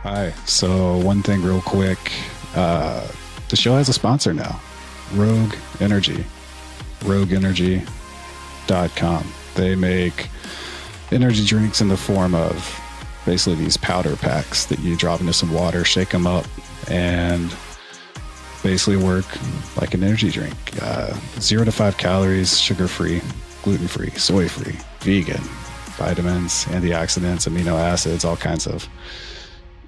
Hi. So one thing real quick, the show has a sponsor now, Rogue Energy, rogueenergy.com. They make energy drinks in the form of basically these powder packs that you drop into some water, shake them up, and basically work like an energy drink. 0 to 5 calories, sugar-free, gluten-free, soy-free, vegan, vitamins, antioxidants, amino acids, all kinds of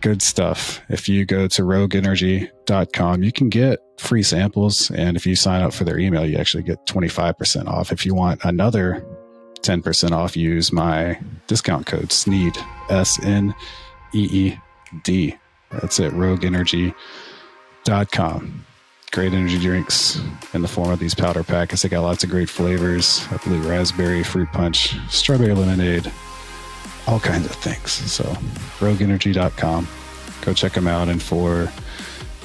good stuff. If you go to rogueenergy.com, you can get free samples. And if you sign up for their email, you actually get 25% off. If you want another 10% off, use my discount code SNEED, SNEED. That's it, rogueenergy.com. Great energy drinks in the form of these powder packets. They got lots of great flavors, blue raspberry, fruit punch, strawberry lemonade, all kinds of things. So rogueenergy.com, go check them out. And for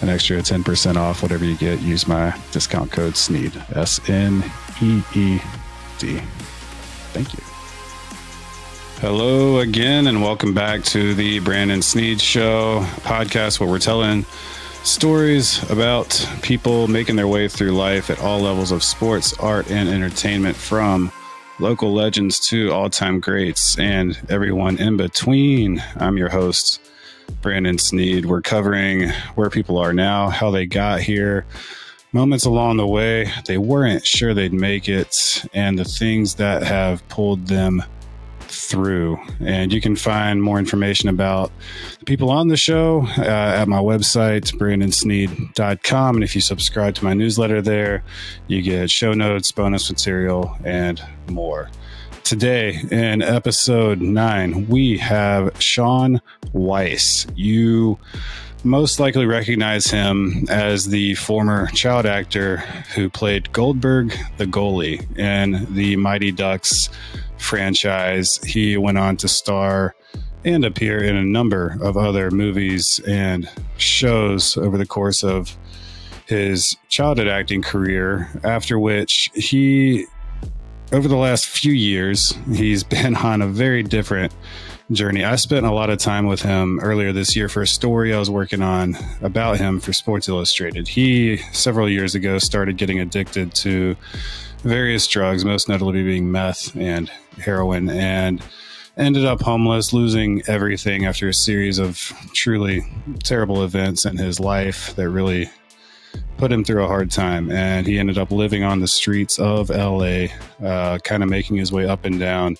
an extra 10% off whatever you get, use my discount code SNEED, SNEED. Thank you. Hello again, and welcome back to the Brandon Sneed Show podcast, where we're telling stories about people making their way through life at all levels of sports, art, and entertainment, from local legends to all-time greats and everyone in between. I'm your host, Brandon Sneed. We're covering where people are now, how they got here, moments along the way they weren't sure they'd make it, and the things that have pulled them through. And you can find more information about the people on the show at my website, brandonsneed.com. And if you subscribe to my newsletter there, you get show notes, bonus material, and more. Today in episode 9, we have Shaun Weiss. You most likely recognize him as the former child actor who played Goldberg the Goalie in the Mighty Ducks franchise. He went on to star and appear in a number of other movies and shows over the course of his childhood acting career, after which he, over the last few years, he's been on a very different journey. I spent a lot of time with him earlier this year for a story I was working on about him for Sports Illustrated. He, several years ago, started getting addicted to various drugs, most notably being meth and heroin, and ended up homeless, losing everything after a series of truly terrible events in his life that really put him through a hard time. And he ended up living on the streets of LA, kind of making his way up and down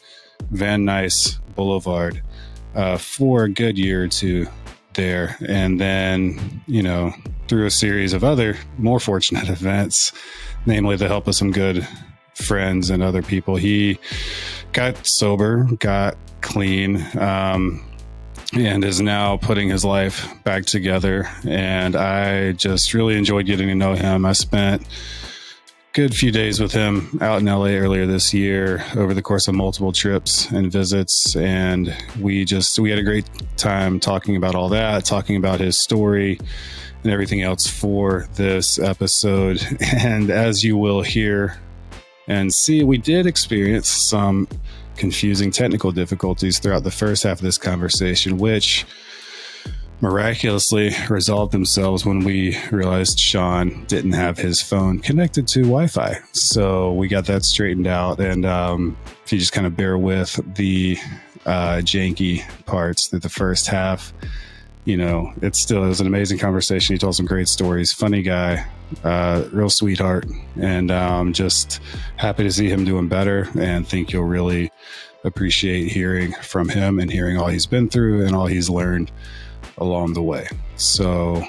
Van Nuys Boulevard for a good year or two there. And then, through a series of other more fortunate events, namely the help of some good friends and other people, he got sober, got clean, and is now putting his life back together. And I just really enjoyed getting to know him. I spent a good few days with him out in LA earlier this year over the course of multiple trips and visits. And we had a great time talking about all that, talking about his story and everything else for this episode. And as you will hear and see, we did experience some confusing technical difficulties throughout the first half of this conversation, which miraculously resolved themselves when we realized Shaun didn't have his phone connected to Wi-Fi. So we got that straightened out. And if you just kind of bear with the janky parts through the first half, it was an amazing conversation. He told some great stories, funny guy, real sweetheart, and just happy to see him doing better, and think you'll really appreciate hearing from him and hearing all he's been through and all he's learned along the way. So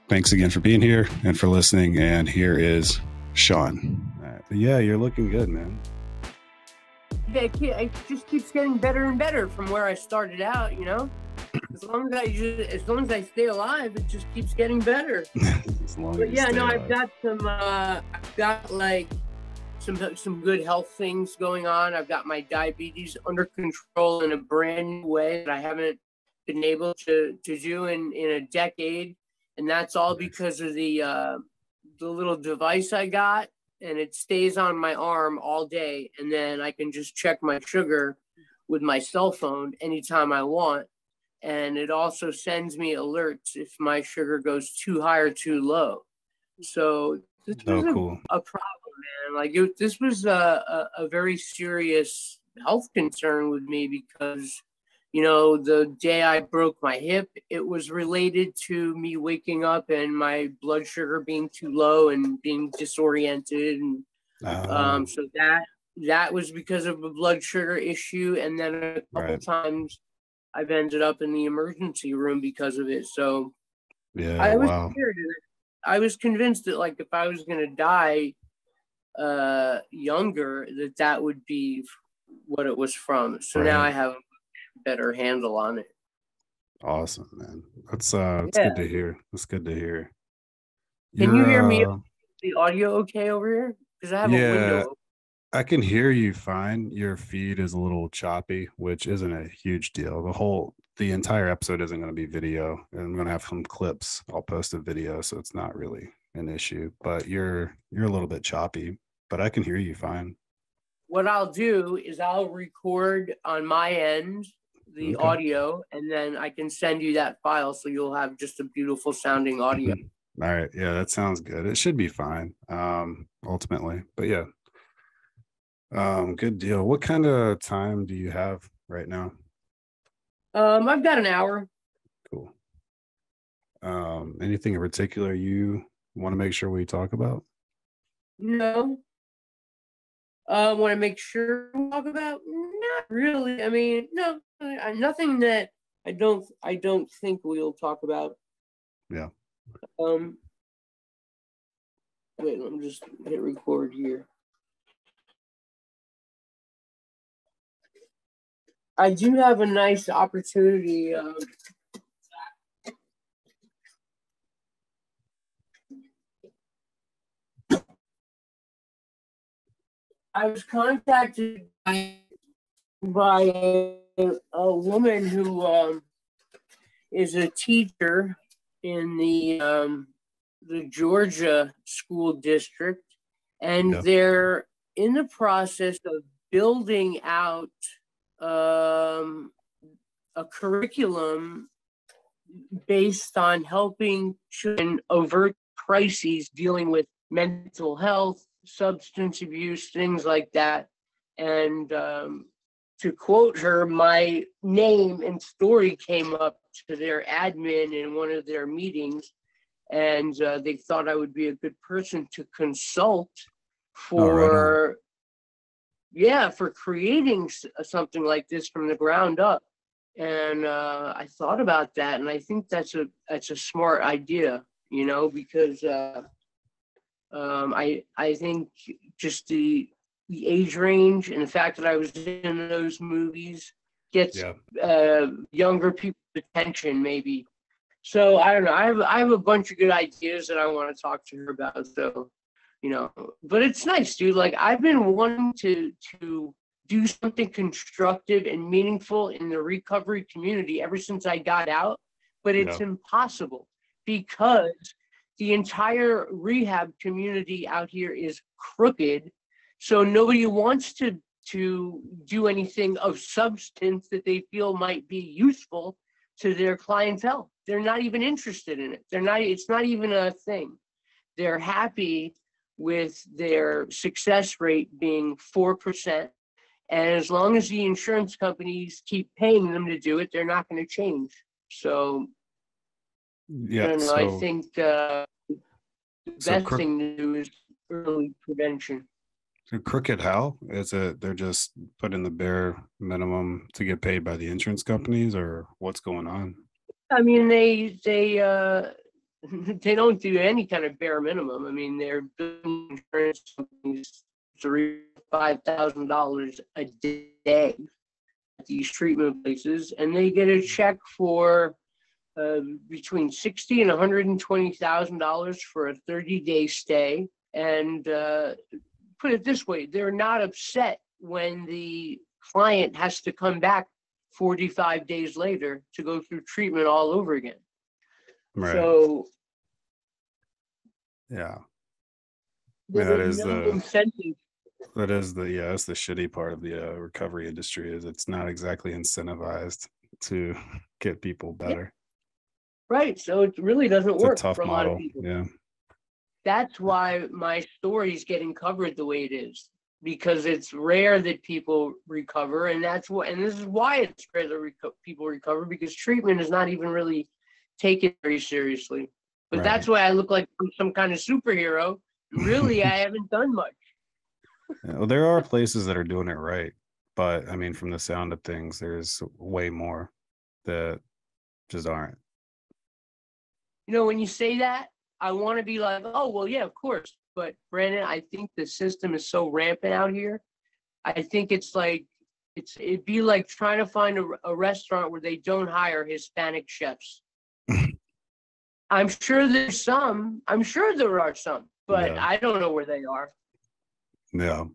thanks again for being here and for listening. And here is Shaun. Yeah, you're looking good, man. It just keeps getting better and better from where I started out, As long as I stay alive, it just keeps getting better. I've got some good health things going on. I've got my diabetes under control in a brand new way that I haven't been able to do in a decade, and that's all because of the little device I got, and it stays on my arm all day, and then I can just check my sugar with my cell phone anytime I want. and it also sends me alerts if my sugar goes too high or too low. So this was cool. a problem, man. Like this was a very serious health concern with me because, you know, the day I broke my hip, it was related to me waking up and my blood sugar being too low and being disoriented. And so that was because of a blood sugar issue. And then a couple times I've ended up in the emergency room because of it. So I was scared. I was convinced that, like, if I was going to die younger, that would be what it was from. So now I have a better handle on it. Awesome, man. That's good to hear. That's good to hear. Can you hear me? The audio okay over here? Because I have a window open. I can hear you fine. Your feed is a little choppy, which isn't a huge deal. The entire episode isn't going to be video, and I'm going to have some clips. I'll post a video, so it's not really an issue. But you're a little bit choppy, but I can hear you fine. What I'll do is I'll record on my end the audio, and then I can send you that file, so you'll have just a beautiful sounding audio. All right, yeah, that sounds good. It should be fine, ultimately. But yeah. Good deal. What kind of time do you have right now? I've got an hour. Cool. Anything in particular you want to make sure we talk about? No. Want to make sure we talk about? Not really. I mean, no, nothing that I don't think we'll talk about. Yeah. Wait, let me just hit record here. I do have a nice opportunity. I was contacted by a woman who is a teacher in the Georgia school district, and they're in the process of building out a curriculum based on helping children avert crises dealing with mental health, substance abuse, things like that. And to quote her, my name and story came up to their admin in one of their meetings, and they thought I would be a good person to consult for for creating something like this from the ground up. And I thought about that, and I think that's a smart idea, you know, because I think just the age range and the fact that I was in those movies gets younger people's attention, maybe. So I don't know. I have a bunch of good ideas that I want to talk to her about. So, you know, but it's nice, dude. Like, I've been wanting to do something constructive and meaningful in the recovery community ever since I got out, but it's impossible because the entire rehab community out here is crooked. So nobody wants to do anything of substance that they feel might be useful to their clientele. They're not even interested in it. It's not even a thing. They're happy with their success rate being 4%. And as long as the insurance companies keep paying them to do it, they're not going to change. So, I don't know. I think the best thing to do is early prevention. So crooked how? Is it they're just putting the bare minimum to get paid by the insurance companies, or what's going on? I mean, they don't do any kind of bare minimum. I mean, they're billing insurance companies $5,000 a day at these treatment places, and they get a check for between $60,000 and $120,000 for a 30-day stay. And put it this way, they're not upset when the client has to come back 45 days later to go through treatment all over again. Right. So, yeah, that is no incentive. That's the shitty part of the recovery industry is it's not exactly incentivized. to get people better. Right. So it really doesn't work It's a tough for a lot of model. people. Yeah. That's why my story is getting covered the way it is, because it's rare that people recover. And this is why it's rare that people recover, because treatment is not even really taken very seriously. But that's why I look like I'm some kind of superhero. Really, I haven't done much. Well, there are places that are doing it right. But I mean, from the sound of things, there's way more that just aren't. When you say that, I want to be like, oh, well, yeah, of course. But Brandon, I think the system is so rampant out here. I think it'd be like trying to find a restaurant where they don't hire Hispanic chefs. I'm sure there's some. I'm sure there are some, but I don't know where they are. Yeah.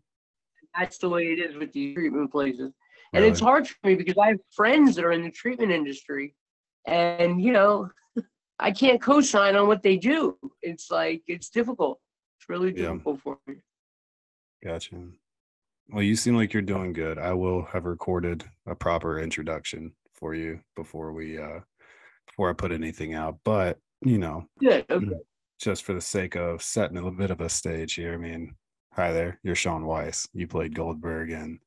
That's the way it is with these treatment places. And it's hard for me because I have friends that are in the treatment industry, and I can't co-sign on what they do. It's like, it's difficult. It's really difficult for me. Gotcha. Well, you seem like you're doing good. I will have recorded a proper introduction for you before I put anything out. But, Good. Okay. Just for the sake of setting a little bit of a stage here. I mean, hi there. You're Shaun Weiss. You played Goldberg in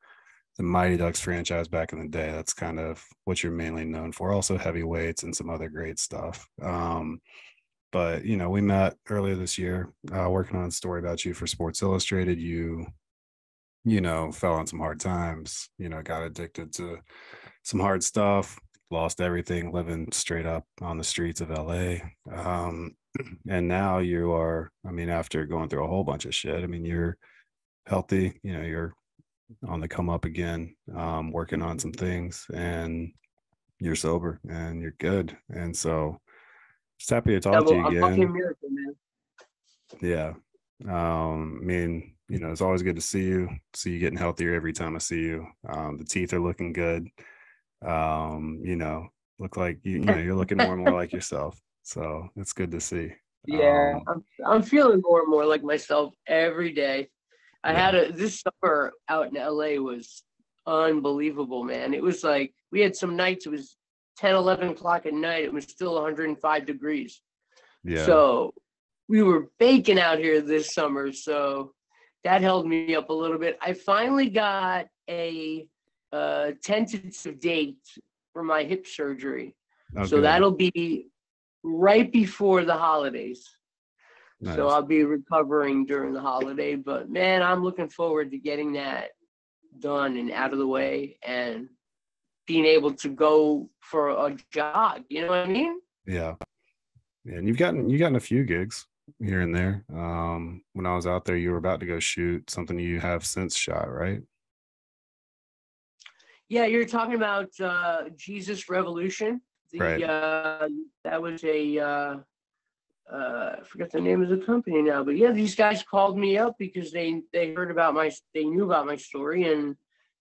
the Mighty Ducks franchise back in the day. That's kind of what you're mainly known for. Also heavyweights and some other great stuff. But we met earlier this year, working on a story about you for Sports Illustrated. You fell on some hard times, got addicted to some hard stuff, lost everything, living straight up on the streets of LA. And now you are, after going through a whole bunch of shit, you're healthy, you're on the come up again, working on some things, and you're sober and you're good. And so just happy to talk to you again. Fucking miracle, man. Yeah. It's always good to see you getting healthier every time I see you. The teeth are looking good. Look like you're looking more and more like yourself. So it's good to see. Yeah, I'm feeling more and more like myself every day. This summer out in LA was unbelievable, man. It was like, we had some nights, it was 10, 11 o'clock at night. It was still 105 degrees. Yeah. So we were baking out here this summer. So that held me up a little bit. I finally got a tentative date for my hip surgery. Okay. So that'll be right before the holidays. Nice. So I'll be recovering during the holiday. But man, I'm looking forward to getting that done and out of the way and being able to go for a jog. You know what I mean? Yeah. And you've gotten a few gigs here and there. When I was out there, you were about to go shoot something you have since shot, right? Yeah, you're talking about Jesus Revolution. Right. That was I forget the name of the company now, but yeah, these guys called me up because they knew about my story, and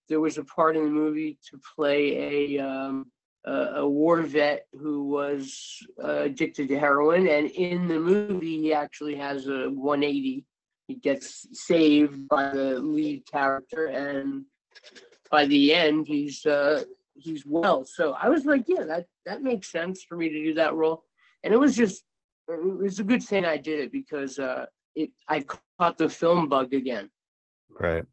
there was a part in the movie to play a war vet who was addicted to heroin, and in the movie he actually has a 180. He gets saved by the lead character, and by the end he's well. So I was like, yeah, that makes sense for me to do that role, and it was a good thing I did it because I caught the film bug again. Right.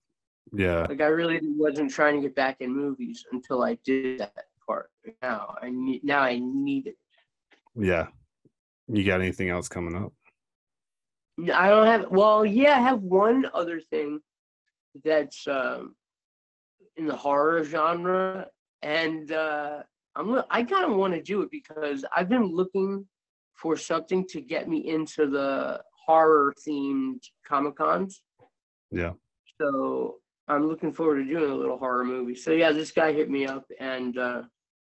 Yeah. Like, I really wasn't trying to get back in movies until I did that part. Now I need it. Yeah. You got anything else coming up? I don't have. Well, yeah, I have one other thing that's in the horror genre, and I kind of want to do it because I've been looking for something to get me into the horror themed Comic-Cons. Yeah. So I'm looking forward to doing a little horror movie. So yeah, this guy hit me up, and I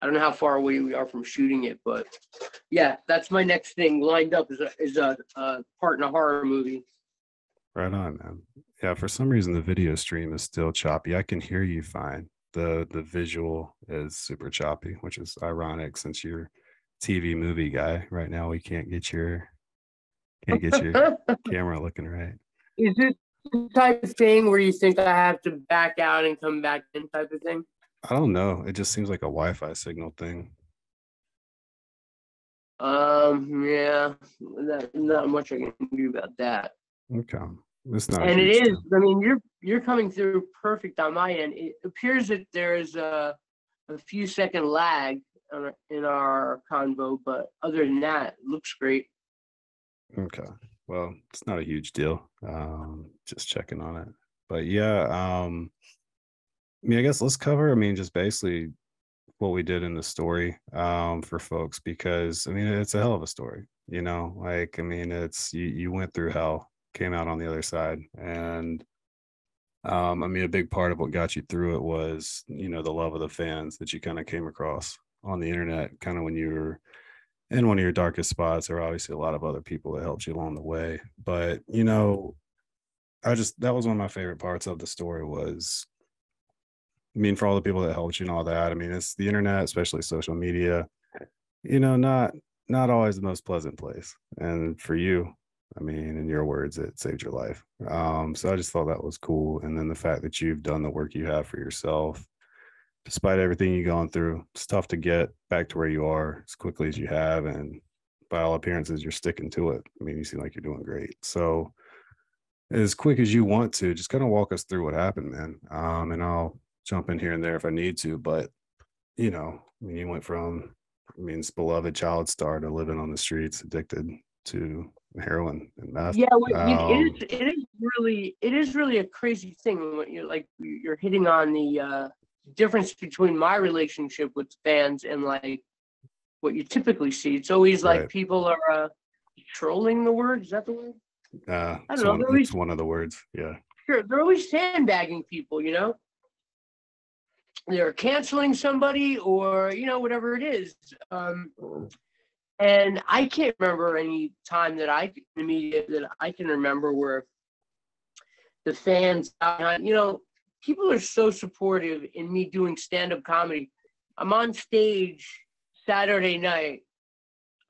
don't know how far away we are from shooting it, but yeah, that's my next thing lined up is a part in a horror movie. Right on, man. Yeah, for some reason the video stream is still choppy. I can hear you fine. The visual is super choppy, which is ironic since you're TV movie guy. Right now we can't get your camera looking right. Is this the type of thing where you think I have to back out and come back in type of thing? I don't know. It just seems like a Wi-Fi signal thing. Yeah, not much I can do about that. Okay. It's not a And it huge is, deal. I mean, you're coming through perfect on my end. It appears that there's a few second lag in our convo, but other than that, it looks great. Okay. Well, it's not a huge deal. Just checking on it. But yeah, I mean, I guess let's cover, I mean, just basically what we did in the story for folks, because I mean, it's a hell of a story, you know, like, I mean, it's you went through hell, came out on the other side. And I mean, a big part of what got you through it was, you know, the love of the fans that you kind of came across on the internet, kind of when you were in one of your darkest spots. There were obviously a lot of other people that helped you along the way. But, you know, that was one of my favorite parts of the story was, I mean, for all the people that helped you and all that, I mean, it's the internet, especially social media, you know, not always the most pleasant place. And for you, I mean, in your words, it saved your life. So I just thought that was cool. And then the fact that you've done the work you have for yourself, despite everything you've gone through, it's tough to get back to where you are as quickly as you have. And by all appearances, you're sticking to it. I mean, you seem like you're doing great. So as quick as you want to, just kind of walk us through what happened, man. And I'll jump in here and there if I need to. But, you know, I mean, you went from, I mean, this beloved child star to living on the streets, addicted to heroin and meth. Yeah, well, it is really a crazy thing when you're hitting on the difference between my relationship with fans and like what you typically see. It's always like Right. people are trolling the word. Is that the word? I don't know. It's one of the words. Yeah. They're always sandbagging people, you know? They're canceling somebody or, you know, whatever it is. And I can't remember any time that I can remember where the fans, you know, people are so supportive in me doing stand-up comedy. I'm on stage Saturday night.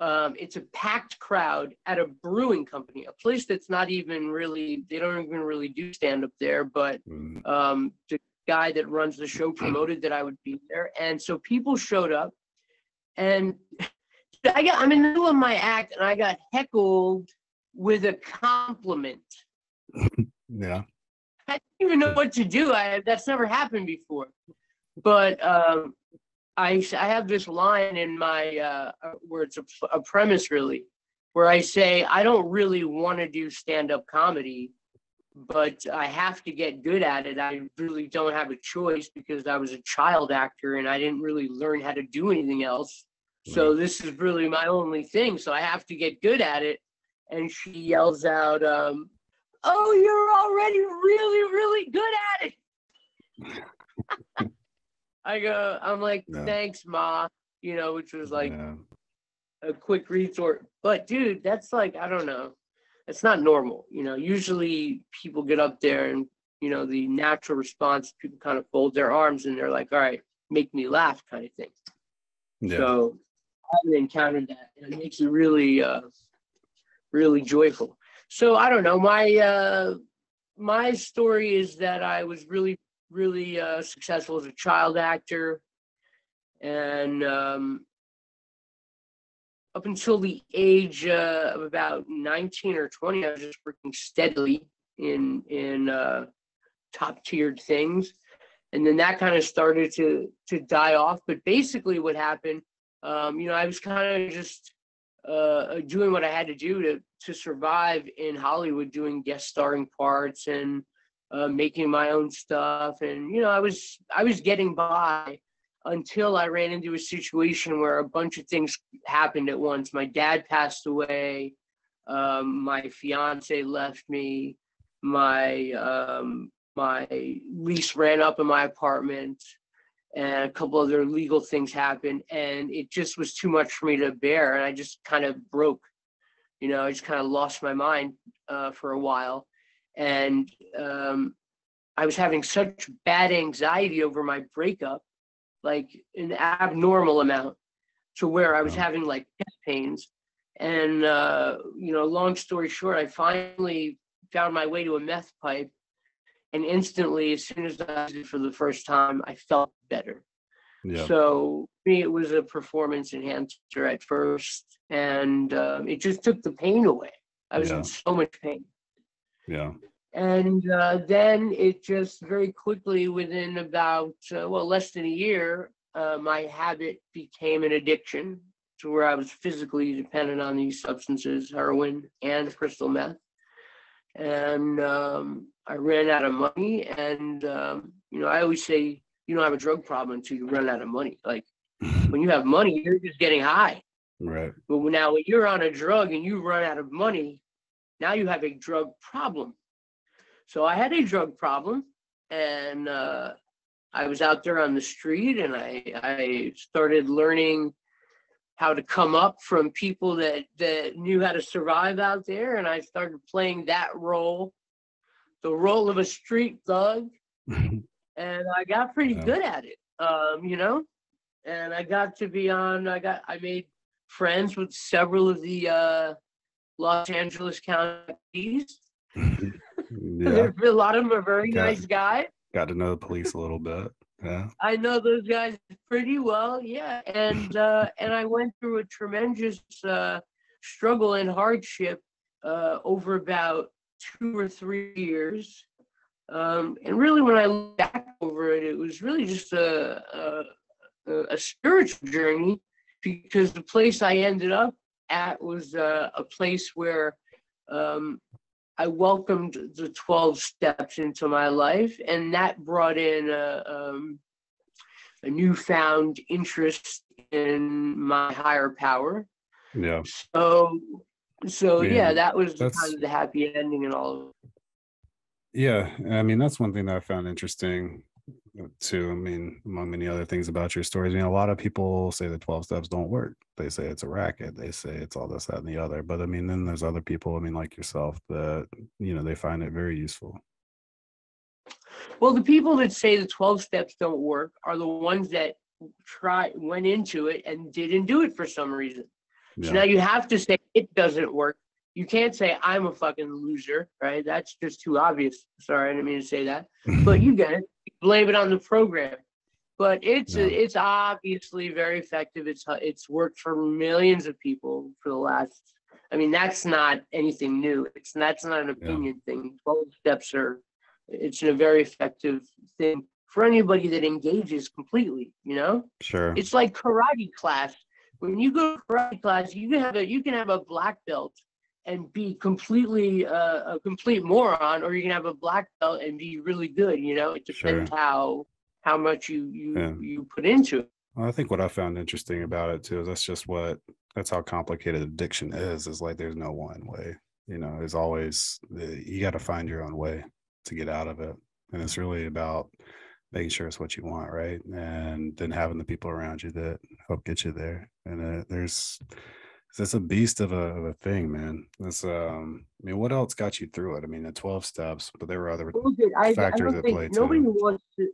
It's a packed crowd at a brewing company, a place that's not even really, they don't even really do stand-up there, but the guy that runs the show promoted that I would be there. And so people showed up, and I'm in the middle of my act and I got heckled with a compliment. Yeah. I didn't even know what to do. That's never happened before. But I have this line in my where it's a premise really, where I say I don't really want to do stand-up comedy, but I have to get good at it. I really don't have a choice because I was a child actor and I didn't really learn how to do anything else. So this is really my only thing. So I have to get good at it. And she yells out, "Oh, you're already really, really good at it." I'm like, "Thanks, Ma," you know, which was like a quick retort. But dude, that's like, I don't know. It's not normal. You know, usually people get up there and, you know, the natural response, people kind of fold their arms and they're like, all right, make me laugh kind of thing. Yeah. So I haven't encountered that. And it makes it really, really joyful. So I don't know. My story is that I was really, really successful as a child actor. And up until the age of about 19 or 20, I was just working steadily in top tiered things. And then that kind of started to die off. But basically what happened, you know, I was kind of just doing what I had to do to survive in Hollywood, doing guest starring parts and making my own stuff. And, you know, I was getting by until I ran into a situation where a bunch of things happened at once. My dad passed away. My fiance left me. My lease ran up in my apartment, and a couple other legal things happened, and it just was too much for me to bear. And I just kind of broke, you know, I just kind of lost my mind for a while. And I was having such bad anxiety over my breakup, like an abnormal amount, to where I was having like chest pains. And, you know, long story short, I finally found my way to a meth pipe And instantly, as soon as I did it for the first time, I felt better. Yeah. So for me, it was a performance enhancer at first, and it just took the pain away. I was in so much pain. Yeah. And then it just very quickly, within about, less than a year, my habit became an addiction to where I was physically dependent on these substances, heroin and crystal meth. And I ran out of money. And, I always say, you don't have a drug problem until you run out of money. Like when you have money, you're just getting high. Right. But now when you're on a drug and you run out of money, now you have a drug problem. So I had a drug problem, and I was out there on the street, and I started learning how to come up from people that knew how to survive out there. And I started playing that role, the role of a street thug. And I got pretty good at it, and I got to be on, I made friends with several of the Los Angeles counties. Yeah. A lot of them are very nice guys. Got to know the police a little bit. Yeah. I know those guys pretty well. Yeah. And I went through a tremendous struggle and hardship over about 2 or 3 years. And really, when I look back over it, it was really just a spiritual journey, because the place I ended up at was a place where I welcomed the 12 steps into my life, and that brought in a newfound interest in my higher power. Yeah. So yeah, that was kind of the happy ending and all of it. Yeah, I mean, that's one thing that I found interesting too. I mean, among many other things about your stories, a lot of people say the 12 steps don't work. They say it's a racket. They say it's all this, that, and the other. But I mean, then there's other people, like yourself, that, they find it very useful. Well, the people that say the 12 steps don't work are the ones that went into it and didn't do it for some reason. Yeah. So now you have to say it doesn't work. You can't say I'm a fucking loser, right? That's just too obvious. Sorry, I didn't mean to say that. But you get it. You blame it on the program. But it's obviously very effective. It's worked for millions of people for the last. I mean, that's not anything new. That's not an opinion thing. 12 steps it's a very effective thing for anybody that engages completely. Sure. It's like karate class. When you go to karate class, you can have a black belt and be completely a complete moron, or you can have a black belt and be really good. It depends how much you put into it. Well, I think what I found interesting about it too is that's how complicated addiction is like there's no one way. There's always, you got to find your own way to get out of it, and it's really about making sure it's what you want, right? And then having the people around you that help get you there. And it's a beast of a thing, man. It's what else got you through it? The 12 steps, but there were other factors at play too. Nobody wants to.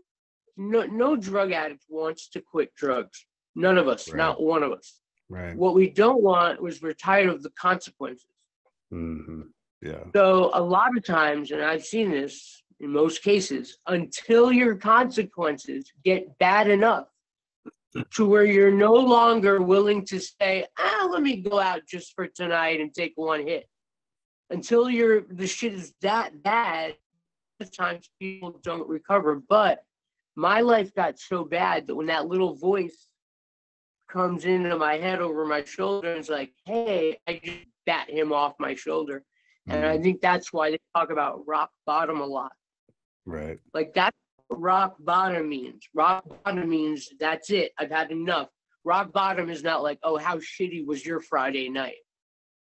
No drug addict wants to quit drugs. None of us, not one of us. Right. What we don't want was we're tired of the consequences. Mm-hmm. Yeah. So a lot of times, and I've seen this in most cases, until your consequences get bad enough to where you're no longer willing to say, let me go out just for tonight and take one hit. Until the shit is that bad, sometimes people don't recover. But my life got so bad that when that little voice comes into my head over my shoulder and it's like, hey, I just bat him off my shoulder. And I think that's why they talk about rock bottom a lot. Right. Like that's what rock bottom means. Rock bottom means that's it. I've had enough. Rock bottom is not like, oh, how shitty was your Friday night?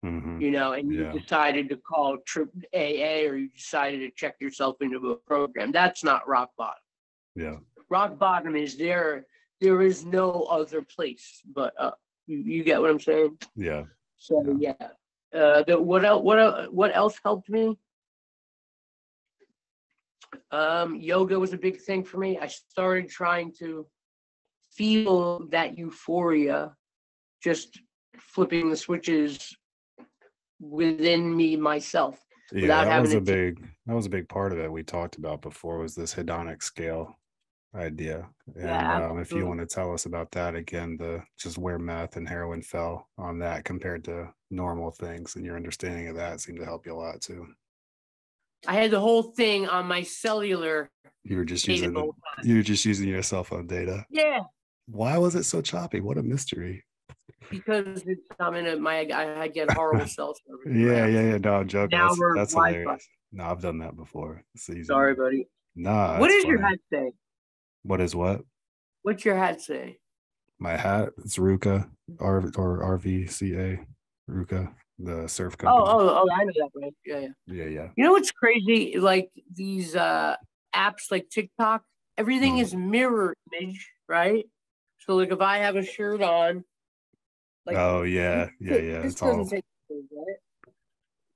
Mm-hmm. And you decided to call a.k.a. or you decided to check yourself into a program. That's not rock bottom. Yeah. Rock bottom is there is no other place but up. You get what I'm saying? Yeah. So what else helped me? Yoga was a big thing for me. I started trying to feel that euphoria, just flipping the switches within me myself. Yeah, without having to that was a big part of it we talked about before, was this hedonic scale idea. And yeah, if you absolutely. want to tell us about that again, the just where meth and heroin fell on that compared to normal things, and your understanding of that seemed to help you a lot too. I had the whole thing on my cellular You were just data the using whole time. you were just using your cell phone data. Yeah, Why was it so choppy? What a mystery. because it's I'm in I get horrible cell service in my Yeah, house. yeah, yeah. No, I'm joking. Now we're That's Wi-Fi. hilarious. No, I've done that before. It's easy. Sorry, buddy. Nah, What that's does your funny. hat say? What is what? What's your hat say? My hat, it's Ruka, or RVCA, Ruka, the surf Oh, company. oh, oh! I know that, right? Yeah, yeah. Yeah, yeah. You know what's crazy? Like these apps like TikTok, everything Mhm. is mirror image, right? So like if I have a shirt on, like Oh yeah, yeah, yeah. this It's doesn't all take pictures, right?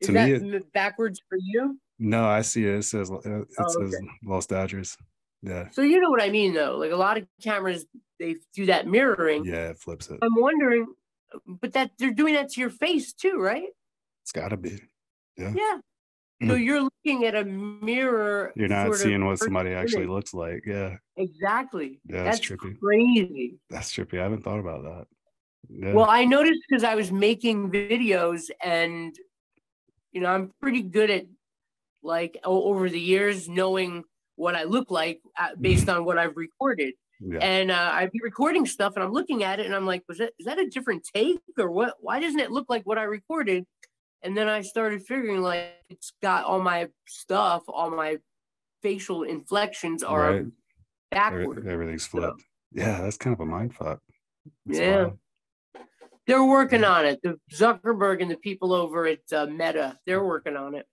to Is me. that backwards for you? No, I see it. It Oh, says okay. Los Dodgers. Yeah, So you know what I mean, though. Like a lot of cameras, they do that mirroring. yeah. It flips it. I'm wondering, but that they're doing that to your face too, right? It's got to be. Yeah. Yeah. So you're looking at a mirror You're not sort of seeing what somebody actually image. looks like. Yeah, Exactly. yeah. That's That's trippy. crazy. That's trippy. I haven't thought about that. Yeah. Well, I noticed because I was making videos and, I'm pretty good at like over the years knowing what I look like based on what I've recorded. Yeah. And I'd be recording stuff and I'm looking at it and I'm like, is that a different take or what? Why doesn't it look like what I recorded? And then I started figuring like it's got all my stuff, all my facial inflections are Right. backward. Everything's So flipped. Yeah, that's kind of a mind fuck. That's yeah, wild. they're working on it. The Zuckerberg and the people over at Meta, they're working on it.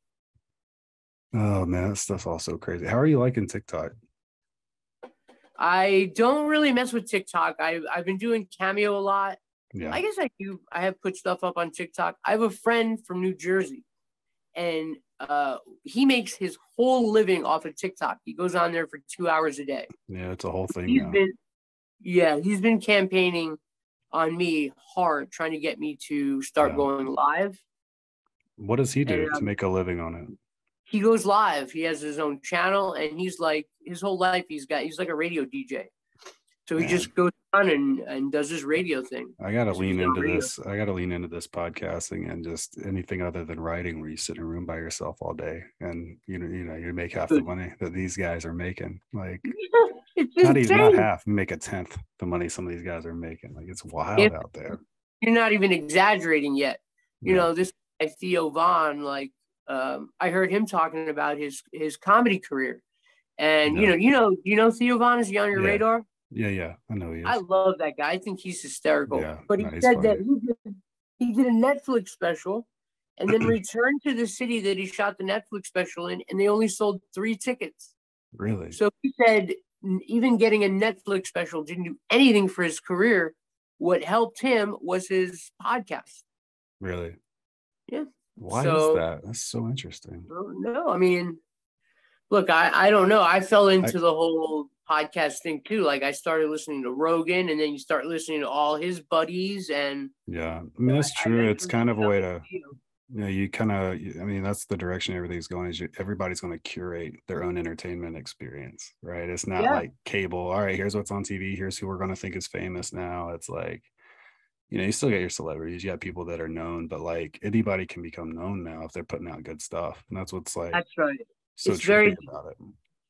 Oh man, that stuff's all so crazy. How are you liking TikTok? I don't really mess with TikTok. I've been doing Cameo a lot. Yeah. I guess I do. I have put stuff up on TikTok. I have a friend from New Jersey, and he makes his whole living off of TikTok. He goes on there for 2 hours a day. Yeah, it's a whole thing He's now. been, yeah, he's been campaigning on me hard, trying to get me to start going live. What does he do And to make a living on it? he goes live. He has his own channel, and he's like his whole life he's like a radio DJ. So he Man, just goes on and does his radio thing. I gotta So he's lean on into radio. this. I gotta lean into this podcasting and just anything other than writing, where you sit in a room by yourself all day and you make half the Good. money that these guys are making. Like It's not insane. half, you make a tenth the money some of these guys are making. Like it's wild If out there. you're not even exaggerating yet. Yeah. This guy Theo Vaughn, like I heard him talking about his comedy career. And Yeah. you know Theo Vaughn, is he on your Yeah. radar? Yeah. I know he is. I love that guy. I think he's hysterical. Yeah. But he said that he did a Netflix special and then returned to the city that he shot the Netflix special in, and they only sold 3 tickets. Really? So he said even getting a Netflix special didn't do anything for his career. What helped him was his podcast. Really? Yeah. Why is that? That's so interesting. No, I mean, look, I don't know. I fell into the whole podcast thing too. Like I started listening to Rogan, and then you start listening to all his buddies, and yeah, I mean that's true. It's kind of a way to, I mean that's the direction everything's going. Is everybody's going to curate their own entertainment experience, right? It's not like cable. All right, here's what's on TV. Here's who we're going to think is famous now. It's like, you still get your celebrities. You got people that are known, but like anybody can become known now if they're putting out good stuff, and that's what's like. That's right. So it's trippy about it.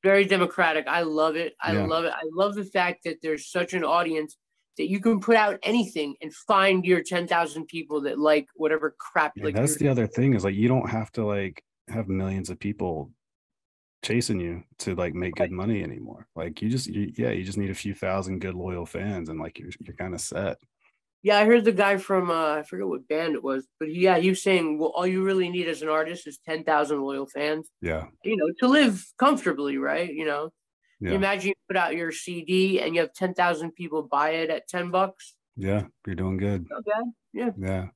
Very democratic. I love it. I love it. I love the fact that there's such an audience that you can put out anything and find your 10,000 people that like whatever crap. Like that's the other thing is like you don't have to like have millions of people chasing you to like make good money anymore. Like you just need a few thousand good loyal fans and like you're kind of set. Yeah, I heard the guy from I forget what band it was, but he was saying, well, all you really need as an artist is 10,000 loyal fans. Yeah. To live comfortably, right? Yeah. Imagine you put out your CD and you have 10,000 people buy it at $10. Yeah, you're doing good. Not bad. Yeah. Yeah.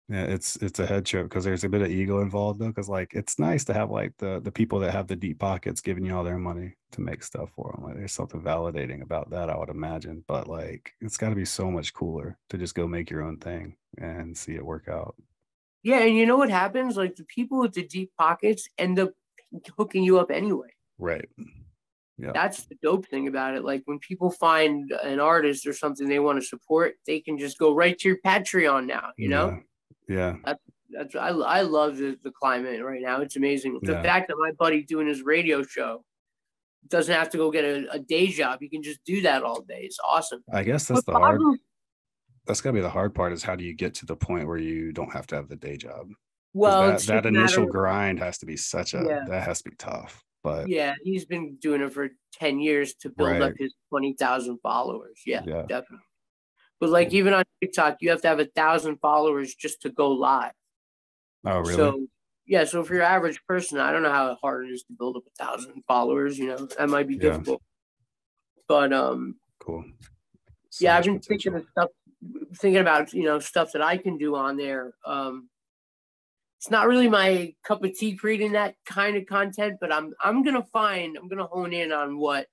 Yeah, it's a head trip because there's a bit of ego involved though, because like it's nice to have like the people that have the deep pockets giving you all their money to make stuff for them. Like there's something validating about that, I would imagine. But like it's got to be so much cooler to just go make your own thing and see it work out. Yeah, and you know what happens? Like the people with the deep pockets end up hooking you up anyway. Right. Yeah. That's the dope thing about it. Like when people find an artist or something they want to support, they can just go right to your Patreon now, you know? Yeah. I love the climate right now. It's amazing. The fact that my buddy doing his radio show doesn't have to go get a day job. He can just do that all day. It's awesome. I guess that's gotta be the hard part, is how do you get to the point where you don't have to have the day job? Well, that initial grind has to that has to be tough. But yeah, he's been doing it for 10 years to build up his 20,000 followers. Yeah, definitely. But like even on TikTok, you have to have 1,000 followers just to go live. Oh, really? So yeah, so for your average person, I don't know how hard it is to build up 1,000 followers. You know, that might be difficult. But cool. So yeah, I've been thinking about stuff that I can do on there. It's not really my cup of tea creating that kind of content, but I'm gonna hone in on what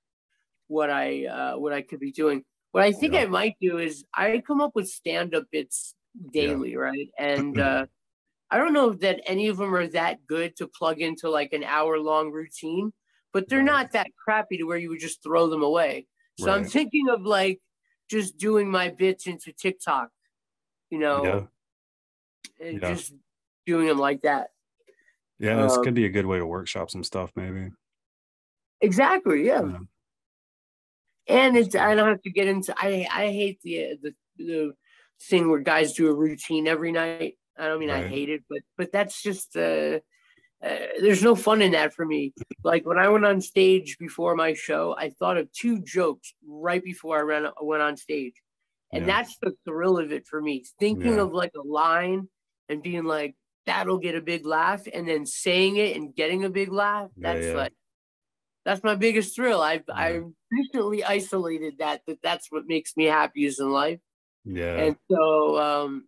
I could be doing. What I think I might do is I come up with stand-up bits daily, right? And I don't know that any of them are that good to plug into like an hour-long routine, but they're not that crappy to where you would just throw them away. So I'm thinking of like just doing my bits into TikTok, just doing them like that. Yeah, this could be a good way to workshop some stuff, maybe. Exactly. Yeah. And I don't have to get into. I hate the thing where guys do a routine every night. I don't mean I hate it, but that's just there's no fun in that for me. Like when I went on stage before my show, I thought of 2 jokes right before I went on stage, and that's the thrill of it for me. Thinking of like a line and being like, that'll get a big laugh, and then saying it and getting a big laugh. That's my biggest thrill. I recently isolated that's what makes me happiest in life. Yeah. And so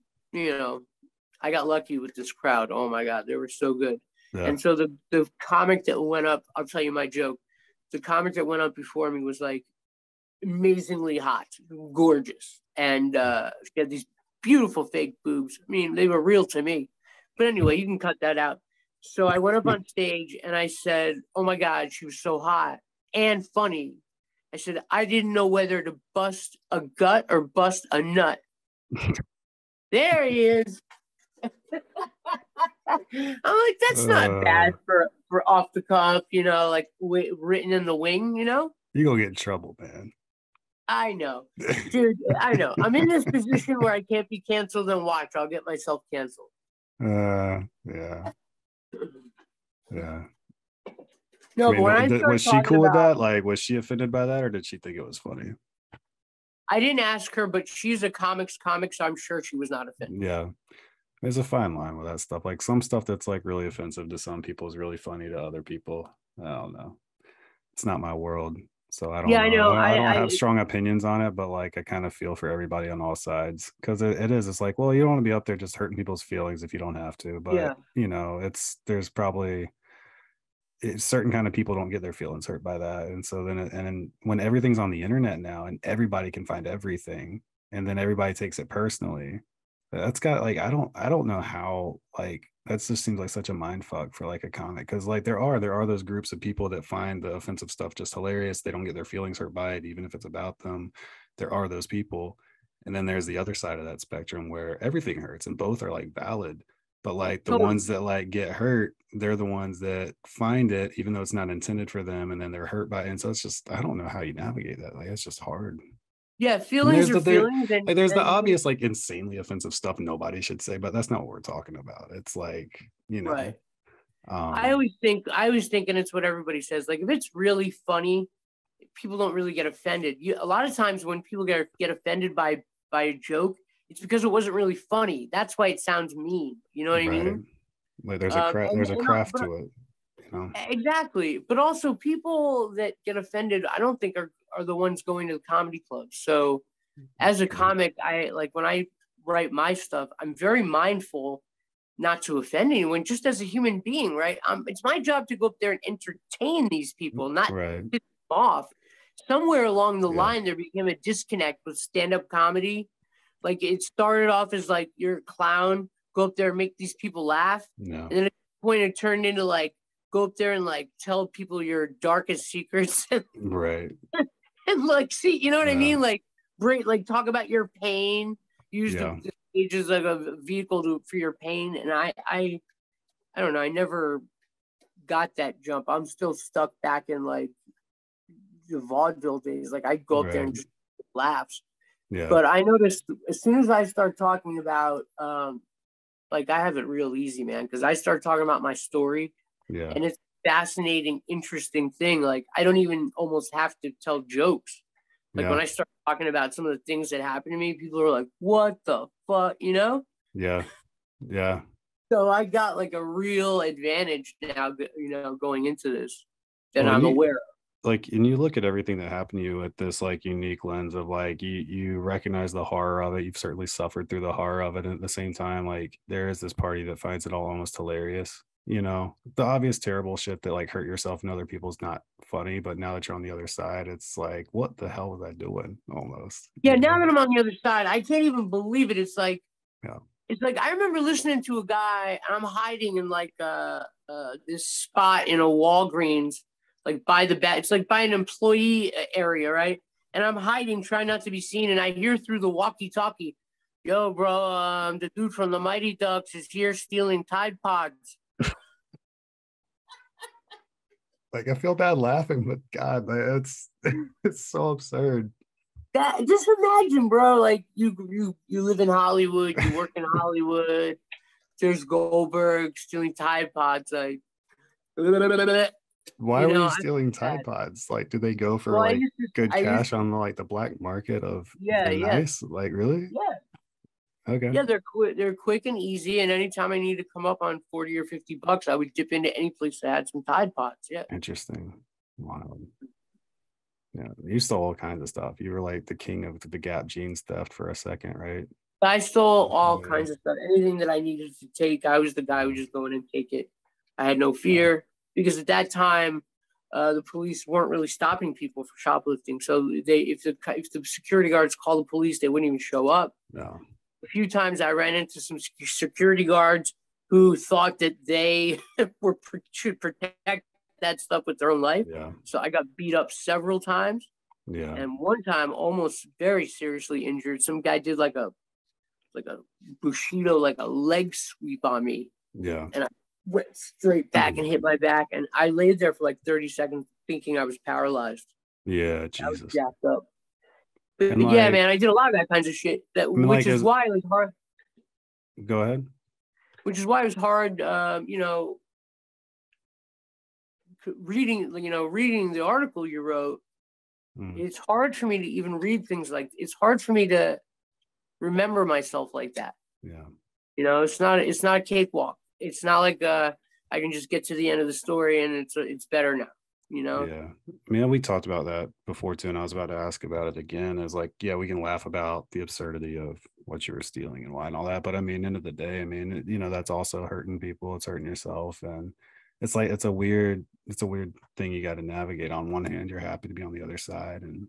I got lucky with this crowd. Oh my God, they were so good. Yeah. And so the comic that went up, I'll tell you my joke. The comic that went up before me was like amazingly hot, gorgeous. And she had these beautiful fake boobs. I mean, they were real to me. But anyway, you can cut that out. So I went up on stage and I said, oh my God, she was so hot and funny. I said, I didn't know whether to bust a gut or bust a nut. There he is. I'm like, that's not bad for off the cuff, like written in the wing, You're going to get in trouble, man. I know. Dude, I know. I'm in this position where I can't be canceled and watch. I'll get myself canceled. Yeah. No, but was she cool with that? Like, was she offended by that, or did she think it was funny? I didn't ask her, but she's a comic, so I'm sure she was not offended. Yeah. There's a fine line with that stuff. Like some stuff that's like really offensive to some people is really funny to other people. I don't know. It's not my world. So I don't know. I know. I don't have strong opinions on it, but like I kind of feel for everybody on all sides, because it's like, well, you don't want to be up there just hurting people's feelings if you don't have to. But there's probably certain kind of people don't get their feelings hurt by that. And so then when everything's on the internet now and everybody can find everything, and then everybody takes it personally, that's got like, I don't know how, like, that just seems like such a mind fuck for like a comic. Cause like there are those groups of people that find the offensive stuff just hilarious. They don't get their feelings hurt by it, even if it's about them. There are those people. And then there's the other side of that spectrum where everything hurts, and both are like valid. But like the ones that like get hurt, they're the ones that find it, even though it's not intended for them. And then they're hurt by it. And so it's just, I don't know how you navigate that. Like, it's just hard. Yeah, feelings are feelings. There's the obvious, like, insanely offensive stuff nobody should say, but that's not what we're talking about. It's like, Right. I always think, and it's what everybody says. Like, if it's really funny, people don't really get offended. A lot of times when people get offended by a joke, it's because it wasn't really funny. That's why it sounds mean. You know what I mean? Like there's a craft to it. Exactly. But also people that get offended, I don't think are the ones going to the comedy clubs. So as a comic, when I write my stuff, I'm very mindful not to offend anyone, just as a human being, right? It's my job to go up there and entertain these people, not piss them off. Somewhere along the line, there became a disconnect with stand-up comedy. Like, it started off as like, you're a clown, go up there and make these people laugh. No. And then at the point it turned into like, go up there and like tell people your darkest secrets. Right. And like, see, you know what I mean? Like, talk about your pain, use the stage as like a vehicle for your pain. And I don't know. I never got that jump. I'm still stuck back in like the vaudeville days. Like, I'd go up there and just laughs. Yeah. But I noticed as soon as I start talking about, like, I have it real easy, man, because I start talking about my story. Yeah. And it's a fascinating, interesting thing. Like, I don't even almost have to tell jokes. Like, when I start talking about some of the things that happened to me, people are like, what the fuck, you know? Yeah. Yeah. So I got like a real advantage now, you know, going into this that I'm aware of. Like, and you look at everything that happened to you with this like unique lens of like you recognize the horror of it. You've certainly suffered through the horror of it. And at the same time, like, there is this party that finds it all almost hilarious. You know, the obvious terrible shit that like hurt yourself and other people's not funny, but now that you're on the other side, it's like, what the hell was I doing? Almost. Yeah, now that I'm on the other side, I can't even believe it. It's like, it's like, I remember listening to a guy, and I'm hiding in like this spot in a Walgreens, like by the back. It's like by an employee area, right? And I'm hiding, trying not to be seen. And I hear through the walkie-talkie, "Yo, bro, the dude from the Mighty Ducks is here stealing Tide Pods." Like, I feel bad laughing, but God, it's so absurd. That, just imagine, bro. Like, you live in Hollywood, you work in Hollywood. There's Goldberg stealing Tide Pods. Like, why were you stealing Tide Pods? Like, do they go for like good cash on like the black market of nice? Like, really? Yeah. Okay. Yeah, they're quick and easy. And anytime I need to come up on $40 or $50, I would dip into any place that had some Tide Pods. Yeah. Interesting. Wow. Yeah, you stole all kinds of stuff. You were like the king of the Gap jeans theft for a second, right? I stole all kinds of stuff. Anything that I needed to take, I was the guy who would just go in and take it. I had no fear because at that time, the police weren't really stopping people for shoplifting. So if the security guards called the police, they wouldn't even show up. No. A few times I ran into some security guards who thought that they should protect that stuff with their own life. Yeah. So I got beat up several times. Yeah. And one time, almost very seriously injured. Some guy did like a Bushido, like a leg sweep on me. Yeah. And I went straight back and hit my back. And I laid there for like 30 seconds thinking I was paralyzed. Yeah, Jesus. I was jacked up. But yeah, man, I did a lot of that kinds of shit. Which is why it was hard. Go ahead. Which is why it was hard, you know, reading the article you wrote. It's hard for me to even read things like, it's hard for me to remember myself like that. Yeah. You know, it's not a cakewalk. It's not like I can just get to the end of the story and it's better now, you know? Yeah. I mean, we talked about that before too, and I was about to ask about it again. It's like, yeah, we can laugh about the absurdity of what you were stealing and why and all that. But I mean, end of the day, I mean, you know, that's also hurting people. It's hurting yourself. And it's like, it's a weird thing you got to navigate. On one hand, you're happy to be on the other side and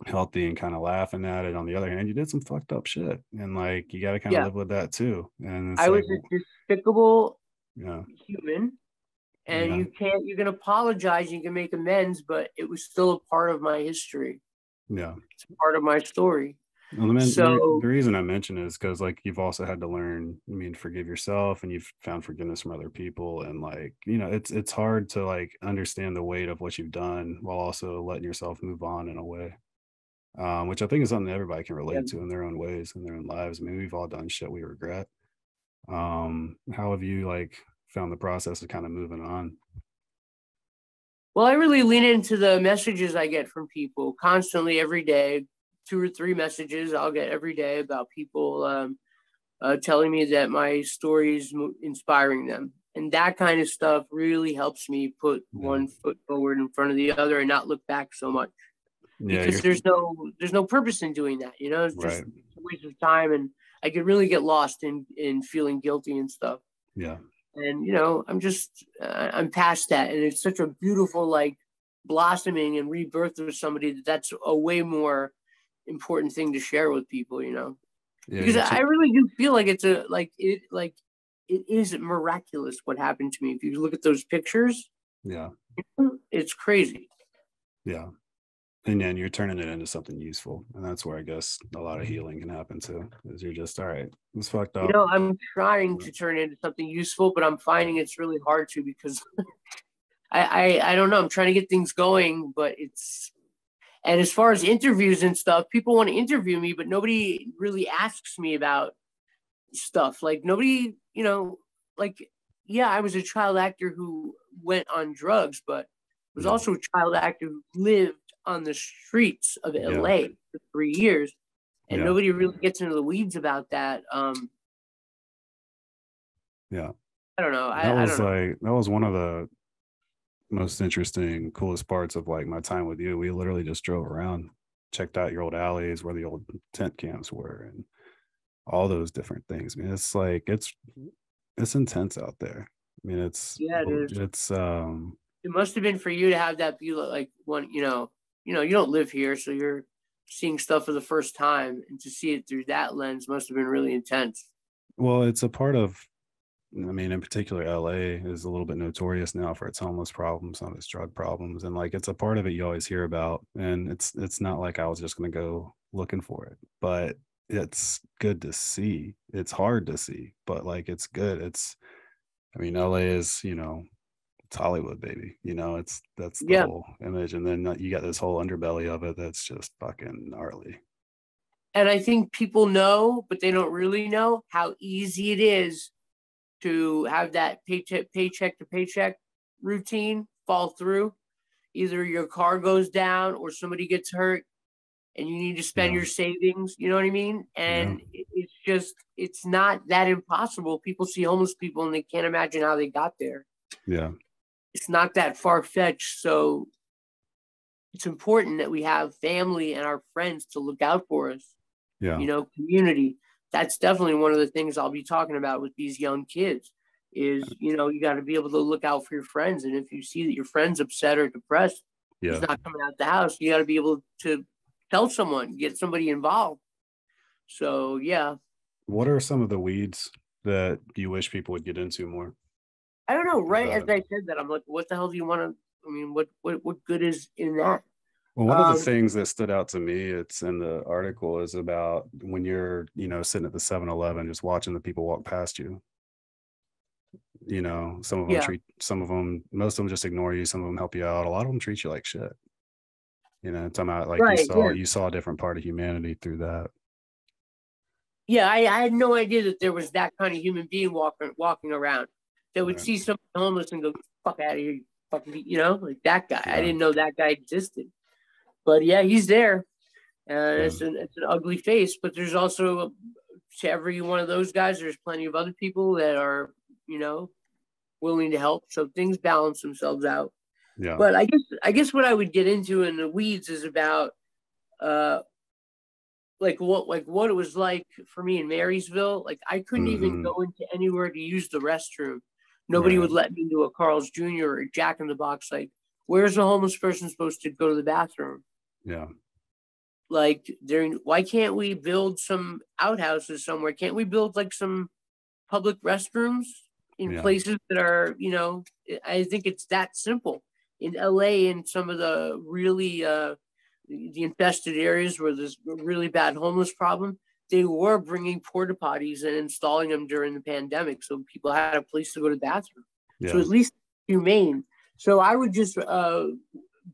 healthy and kind of laughing at it. On the other hand, you did some fucked up shit, and like, you got to kind of live with that too. And it's was a despicable human, and you can apologize, you can make amends, but it was still a part of my history. Yeah, it's part of my story. Well, the reason I mention it is because like, you've also had to learn, I mean, forgive yourself, and you've found forgiveness from other people, and like, you know, it's hard to like understand the weight of what you've done while also letting yourself move on in a way, which I think is something that everybody can relate to in their own ways, in their own lives. I mean, we've all done shit we regret. How have you like found the process of kind of moving on? Well, I really lean into the messages I get from people constantly every day. 2 or 3 messages I'll get every day about people telling me that my story is inspiring them. And that kind of stuff really helps me put one foot forward in front of the other and not look back so much. Because there's no purpose in doing that, you know. It's just a waste of time, and I could really get lost in feeling guilty and stuff. Yeah. And you know, I'm past that, and it's such a beautiful like blossoming and rebirth of somebody that's a way more important thing to share with people, you know. Yeah, because I really do feel like it is miraculous what happened to me. If you look at those pictures, yeah, it's crazy. yeah. And then you're turning it into something useful. And that's where I guess a lot of healing can happen too. Is you're just, all right, it's fucked up. I'm trying to turn it into something useful, but I'm finding it's really hard to because I don't know. I'm trying to get things going, but and as far as interviews and stuff, people want to interview me, but nobody really asks me about stuff. Like nobody, like, yeah, I was a child actor who went on drugs, but I was Yeah. also a child actor who lived on the streets of Yeah. LA for 3 years. And Yeah. nobody really gets into the weeds about that. Yeah. I don't know. That I was don't know. like, that was one of the most interesting, coolest parts of like my time with you. We literally just drove around, checked out your old alleys where the old tent camps were and all those different things. I mean, it's like, it's intense out there. I mean, Yeah, it is. it's, It must have been for you to have that be like one, you don't live here, so you're seeing stuff for the first time, and to see it through that lens must have been really intense. well, it's a part of, I mean, in particular, LA is a little bit notorious now for its homeless problems, some of its drug problems, and like it's a part of it you always hear about. And it's not like I was just going to go looking for it, but it's good to see. It's hard to see, but like it's good. I mean, LA is, it's Hollywood, baby. That's the Yeah, whole image, and then you got this whole underbelly of it that's just fucking gnarly. and I think people know, but they don't really know how easy it is to have that paycheck to paycheck routine fall through. Either your car goes down or somebody gets hurt and you need to spend Yeah, your savings, you know what I mean? yeah, And it's not that impossible. People see homeless people and they can't imagine how they got there. yeah, It's not that far fetched. So it's important that we have family and our friends to look out for us, yeah, community. That's definitely one of the things I'll be talking about with these young kids is, you got to be able to look out for your friends. And if you see that your friend's upset or depressed, he's yeah. not coming out the house, you got to be able to tell someone, get somebody involved. So, yeah, What are some of the weeds that you wish people would get into more? I don't know. Right as Uh, I said that, I'm like, what the hell do you want to? I mean, what good is in that? well, one of the Um, things that stood out to me, it's in the article, is about when you're, sitting at the 7-Eleven, just watching the people walk past you. Some of them yeah, most of them just ignore you. Some of them help you out. A lot of them treat you like shit. Talking about like right, yeah, you saw a different part of humanity through that. yeah. I had no idea that there was that kind of human being walking around that would Right. see somebody homeless and go, "Fuck out of here, you fucking," like that guy. I Yeah. didn't know that guy existed, but yeah, he's there. Yeah. It's an ugly face, but there's also to every one of those guys, there's plenty of other people that are, you know, willing to help. So things balance themselves out. Yeah. But I guess what I would get into in the weeds is about uh what it was like for me in Marysville. Like I couldn't even Hmm. go into anywhere to use the restroom. Nobody Right. would let me into a Carl's Jr. or a Jack in the Box. Like, where's a homeless person supposed to go to the bathroom? Yeah. Like, why can't we build some outhouses somewhere? Can't we build like some public restrooms in Yeah. places that are, I think it's that simple. In LA and some of the really the infested areas where there's a really bad homeless problem, they were bringing porta potties and installing them during the pandemic, so people had a place to go to the bathroom. So Yeah. at least humane. So I would just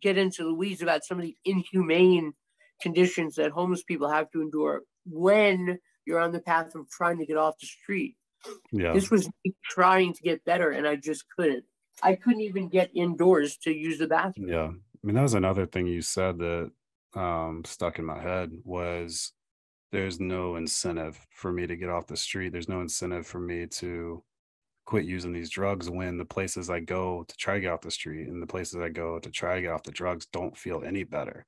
get into the weeds about some of the inhumane conditions that homeless people have to endure when you're on the path of trying to get off the street. Yeah. This was me trying to get better, and I just couldn't. I couldn't even get indoors to use the bathroom. Yeah. I mean, that was another thing you said that stuck in my head was there's no incentive for me to get off the street. There's no incentive for me to quit using these drugs when the places I go to try to get off the street and the places I go to try to get off the drugs don't feel any better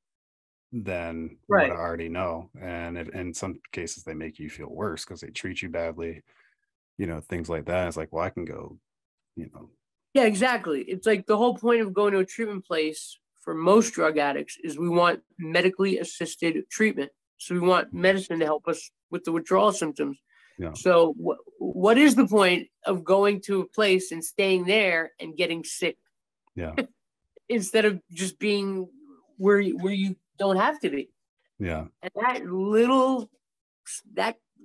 than what I Right. already know. And in some cases, they make you feel worse because they treat you badly, things like that. It's like, well, I can go, you know, Yeah, exactly. It's like the whole point of going to a treatment place for most drug addicts is we want medically assisted treatment. So we want medicine to help us with the withdrawal symptoms. Yeah. So what is the point of going to a place and staying there and getting sick? Yeah. Instead of just being where you don't have to be. Yeah. And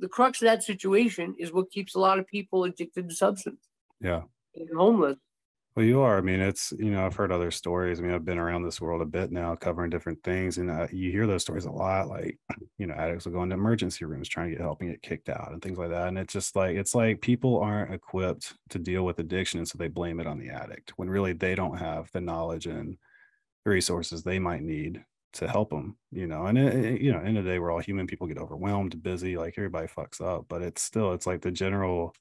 the crux of that situation is what keeps a lot of people addicted to substance. Yeah. And homeless. Well, you are. I mean, it's, I've heard other stories. I mean, I've been around this world a bit now, covering different things, and you hear those stories a lot. Like, addicts will go into emergency rooms trying to get help and get kicked out and things like that. And it's just like, people aren't equipped to deal with addiction, and so they blame it on the addict when really they don't have the knowledge and resources they might need to help them. And end of the day, we're all human. People get overwhelmed, busy, like everybody fucks up, but it's like the general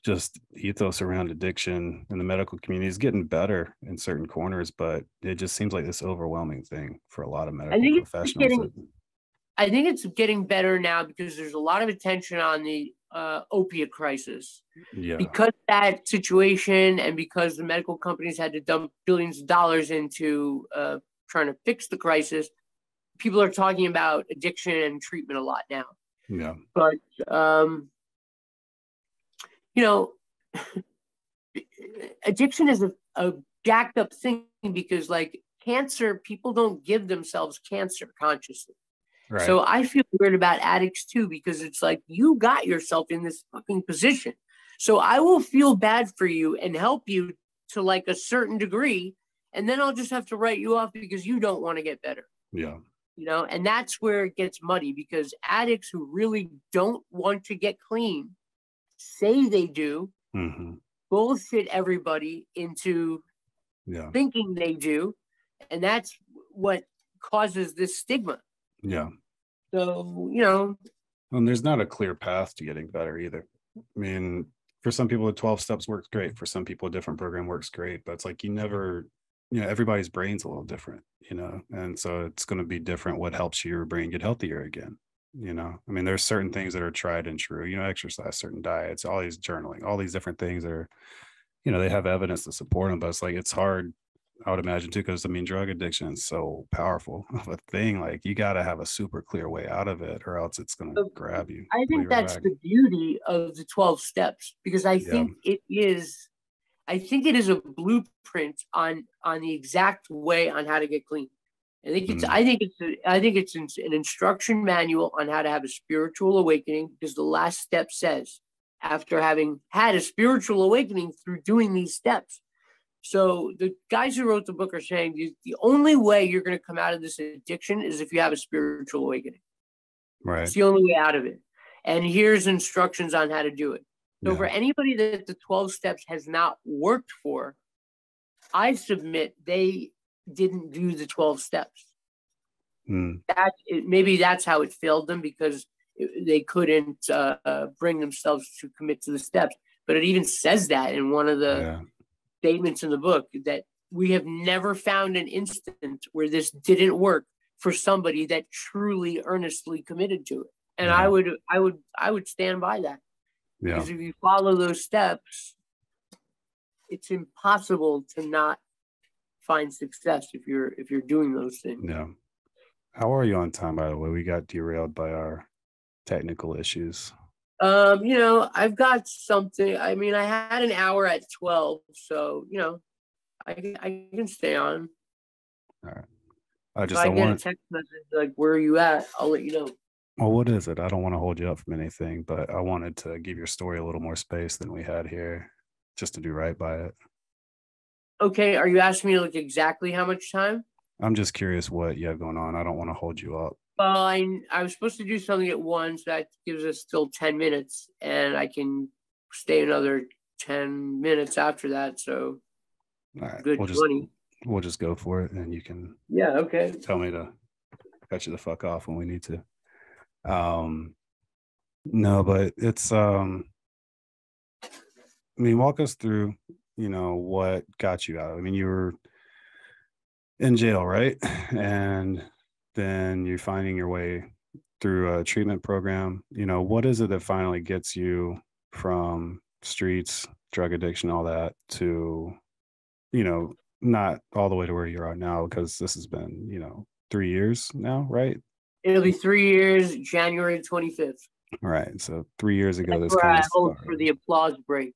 just ethos around addiction in the medical community is getting better in certain corners, but it just seems like this overwhelming thing for a lot of medical professionals. I think it's getting better now because there's a lot of attention on the opiate crisis. Yeah. Because that situation, and because the medical companies had to dump billions of dollars into trying to fix the crisis, people are talking about addiction and treatment a lot now. Yeah. But addiction is a jacked up thing because, like cancer, people don't give themselves cancer consciously. Right. So I feel weird about addicts too, because it's like you got yourself in this fucking position. So I will feel bad for you and help you to like a certain degree, and then I'll just have to write you off because you don't want to get better. Yeah. And that's where it gets muddy, because addicts who really don't want to get clean say they do, bullshit everybody into thinking they do, and that's what causes this stigma. Yeah. So, and there's not a clear path to getting better either. I mean, for some people, the 12 steps works great. For some people, a different program works great, but it's like everybody's brain's a little different, and so it's going to be different what helps your brain get healthier again. I mean, there's certain things that are tried and true, exercise, certain diets, all these journaling, all these different things that are, they have evidence to support them, but it's like, it's hard, I would imagine too, because drug addiction is so powerful of a thing. Like, you got to have a super clear way out of it, or else it's going to grab you. I think that's the beauty of the 12 steps, because I think it is a blueprint on the exact way on how to get clean. I think it's an instruction manual on how to have a spiritual awakening, because the last step says, after having had a spiritual awakening through doing these steps. So the guys who wrote the book are saying the only way you're going to come out of this addiction is if you have a spiritual awakening. Right. It's the only way out of it. And here's instructions on how to do it. So for anybody that the 12 steps has not worked for, I submit they didn't do the 12 steps. Maybe that's how it failed them, because they couldn't bring themselves to commit to the steps. But it even says that in one of the statements in the book, that we have never found an instant where this didn't work for somebody that truly earnestly committed to it. And I would stand by that. Because if you follow those steps, it's impossible to not find success if you're doing those things. Yeah. How are you on time, by the way? We got derailed by our technical issues. I've got something. I mean, I had an hour at 12, so I can stay on. All right. I get a text message like, "Where are you at?" I'll let you know. Well, what is it? I don't want to hold you up from anything, but I wanted to give your story a little more space than we had here, just to do right by it. Okay. Are you asking me like exactly how much time? I'm just curious what you have going on. I don't want to hold you up. Well, I was supposed to do something at 1, so that gives us still 10 minutes, and I can stay another 10 minutes after that. So, all right, good 20. We'll just go for it, and you can okay. Tell me to cut you the fuck off when we need to. No, but it's I mean, walk us through, what got you out. I mean, you were in jail, right? And then you're finding your way through a treatment program. What is it that finally gets you from streets, drug addiction, all that, to, not all the way to where you are now, because this has been, 3 years now, right? It'll be 3 years, January 25th. Right. So 3 years ago, That's this where kind I of hope started. for the applause break.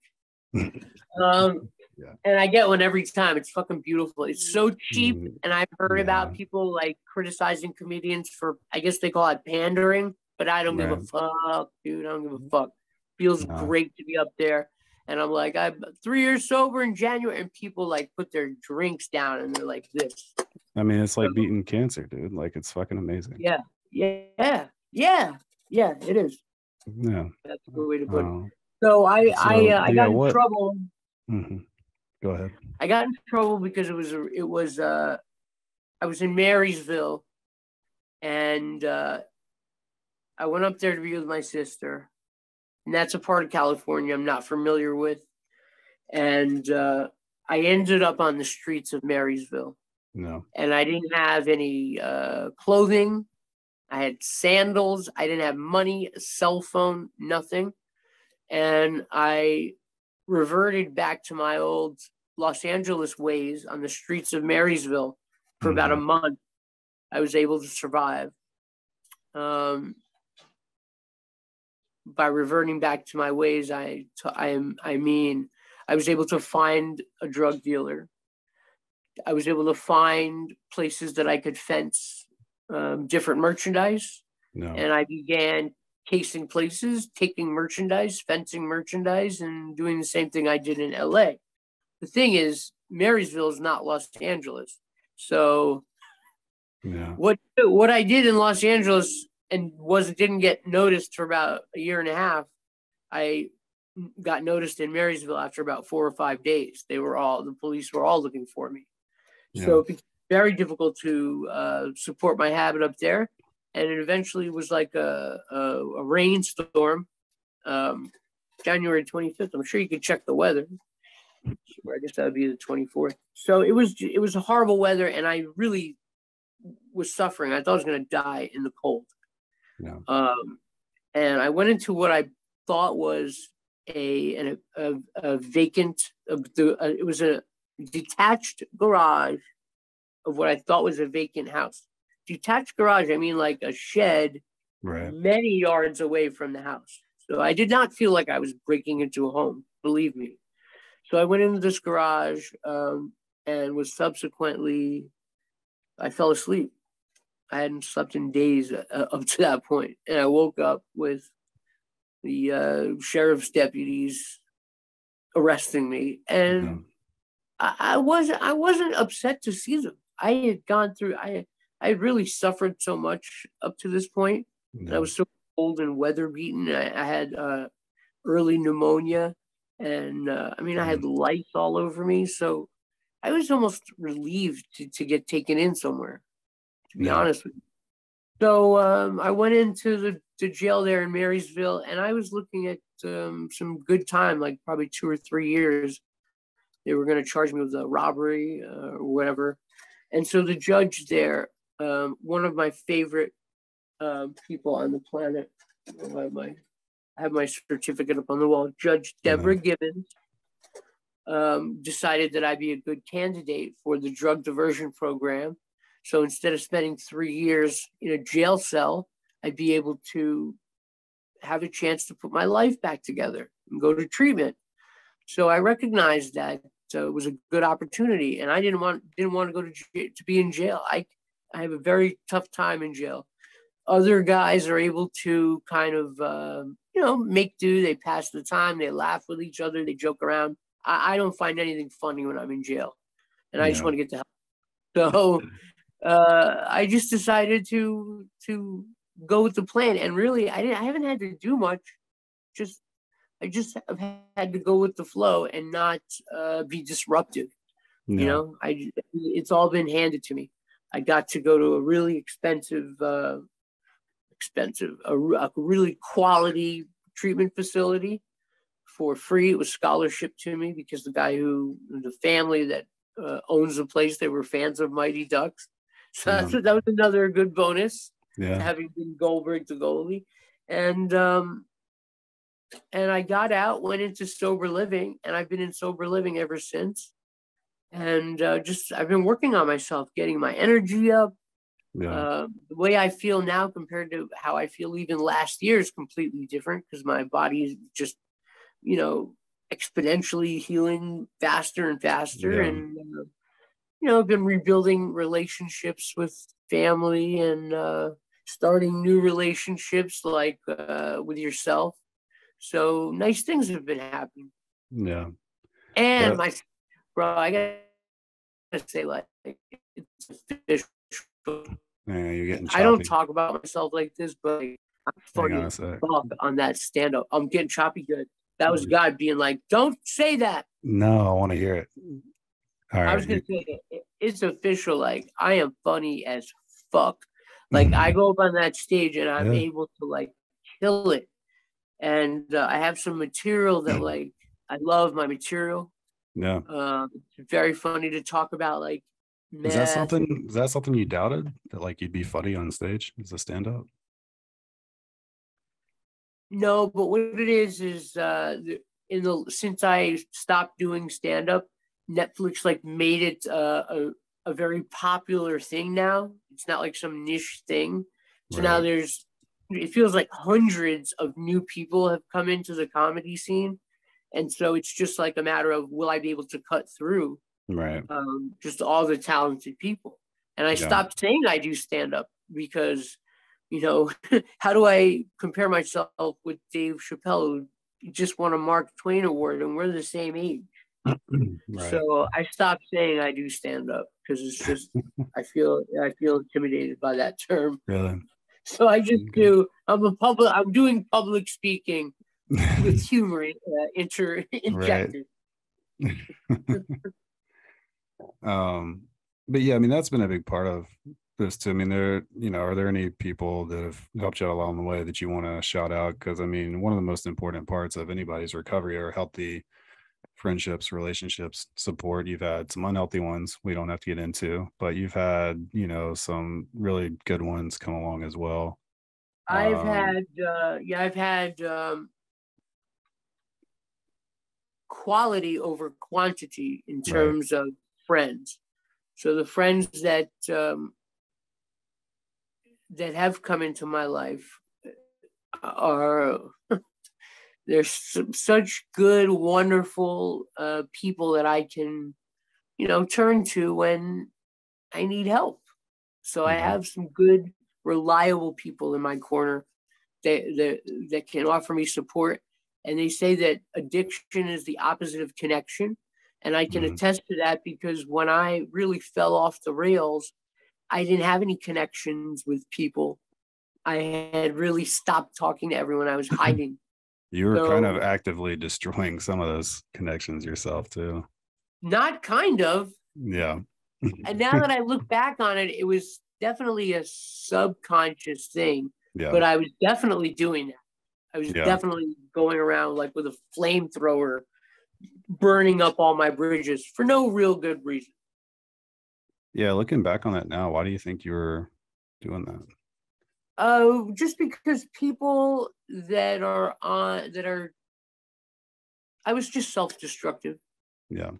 Yeah. And I get one every time. It's fucking beautiful. It's so cheap. And I've heard about people like criticizing comedians for, I guess they call it pandering, but I don't give a fuck, dude. I don't give a fuck. Feels great to be up there. And I'm like, I'm 3 years sober in January, and people like put their drinks down and they're like this. I mean, it's like beating cancer, dude. Like, it's fucking amazing. Yeah. Yeah. It is. Yeah. That's a good way to put it. So I got in trouble. Mm-hmm. Go ahead. I got in trouble because I was in Marysville, and I went up there to be with my sister, and that's a part of California I'm not familiar with, and I ended up on the streets of Marysville. No. And I didn't have any clothing. I had sandals. I didn't have money, a cell phone, nothing. And I reverted back to my old Los Angeles ways on the streets of Marysville for about a month. I was able to survive. By reverting back to my ways, I mean, I was able to find a drug dealer. I was able to find places that I could fence different merchandise. No. And I began casing places, taking merchandise, fencing merchandise, and doing the same thing I did in LA. The thing is, Marysville is not Los Angeles. So what I did in Los Angeles and didn't get noticed for about a year and a half, I got noticed in Marysville after about 4 or 5 days. The police were all looking for me. Yeah. So it became very difficult to support my habit up there. And it eventually was like a rainstorm, January 25th. I'm sure you could check the weather. I guess that would be the 24th. So it was a horrible weather, and I really was suffering. I thought I was going to die in the cold. Yeah. And I went into what I thought was a vacant. It was a detached garage of what I thought was a vacant house. Detached garage, I mean like a shed many yards away from the house. So I did not feel like I was breaking into a home, believe me. So I went into this garage and was subsequently, I fell asleep. I hadn't slept in days up to that point. And I woke up with the sheriff's deputies arresting me. And I wasn't upset to see them. I had gone through, I had really suffered so much up to this point. And I was so cold and weather beaten. I had early pneumonia. And I had lice all over me. So I was almost relieved to get taken in somewhere, to be honest with you. So I went into the jail there in Marysville, and I was looking at some good time, like probably 2 or 3 years. They were going to charge me with a robbery or whatever. And so the judge there, one of my favorite people on the planet, I have my certificate up on the wall, Judge Deborah Gibbons, decided that I'd be a good candidate for the drug diversion program. So instead of spending 3 years in a jail cell, I'd be able to have a chance to put my life back together and go to treatment. So I recognized that it was a good opportunity, and I didn't want to go to be in jail. I have a very tough time in jail. Other guys are able to kind of make do. They pass the time. They laugh with each other. They joke around. I don't find anything funny when I'm in jail, and I just want to get to hell. So I just decided to go with the plan, and really, I haven't had to do much. I just have had to go with the flow and not be disruptive. No. It's all been handed to me. I got to go to a really expensive, a really quality treatment facility for free. It was scholarship to me because the family that owns the place, they were fans of Mighty Ducks. So that was another good bonus, having been Goldberg the Goalie. And I got out, went into sober living, and I've been in sober living ever since. And I've been working on myself, getting my energy up, The way I feel now compared to how I feel even last year is completely different because my body is just, exponentially healing faster and faster. Yeah. And, been rebuilding relationships with family and starting new relationships like with yourself. So nice things have been happening. Yeah. And I gotta say, like, it's official. Yeah, you're getting choppy. I don't talk about myself like this, but I'm funny as fuck on that stand-up. I'm getting choppy good. That was God being like, don't say that. No, I want to hear it. All right. I was going to say, it's official. Like, I am funny as fuck. Like, I go up on that stage and I'm able to, like, kill it. And I have some material that, like, I love my material. Yeah. It's very funny to talk about, like, Is that something you doubted, that like you'd be funny on stage as a stand-up? No, but what it is since I stopped doing stand-up, Netflix like made it a very popular thing now. It's not like some niche thing. So now it feels like hundreds of new people have come into the comedy scene. And so it's just like a matter of, will I be able to cut through just all the talented people? And I stopped saying I do stand-up because, how do I compare myself with Dave Chappelle, who just won a Mark Twain Award, and we're the same age? So I stopped saying I do stand-up because it's just I feel intimidated by that term. Really? So I just I'm doing public speaking with humor injected. But yeah, I mean, that's been a big part of this too. I mean, are there any people that have helped you along the way that you want to shout out? Because I mean, one of the most important parts of anybody's recovery are healthy friendships, relationships, support. You've had some unhealthy ones we don't have to get into, but you've had, some really good ones come along as well. I've had quality over quantity in terms of friends. So the friends that have come into my life are there's such good, wonderful people that I can, turn to when I need help. So I have some good, reliable people in my corner that can offer me support. And they say that addiction is the opposite of connection. And I can attest to that because when I really fell off the rails, I didn't have any connections with people. I had really stopped talking to everyone. I was hiding. You were kind of actively destroying some of those connections yourself too. Not kind of. Yeah. And now that I look back on it, it was definitely a subconscious thing. Yeah. But I was definitely doing that. I was definitely going around like with a flamethrower, burning up all my bridges for no real good reason. Yeah, looking back on that now, why do you think you were doing that? Just because people I was just self-destructive. Yeah.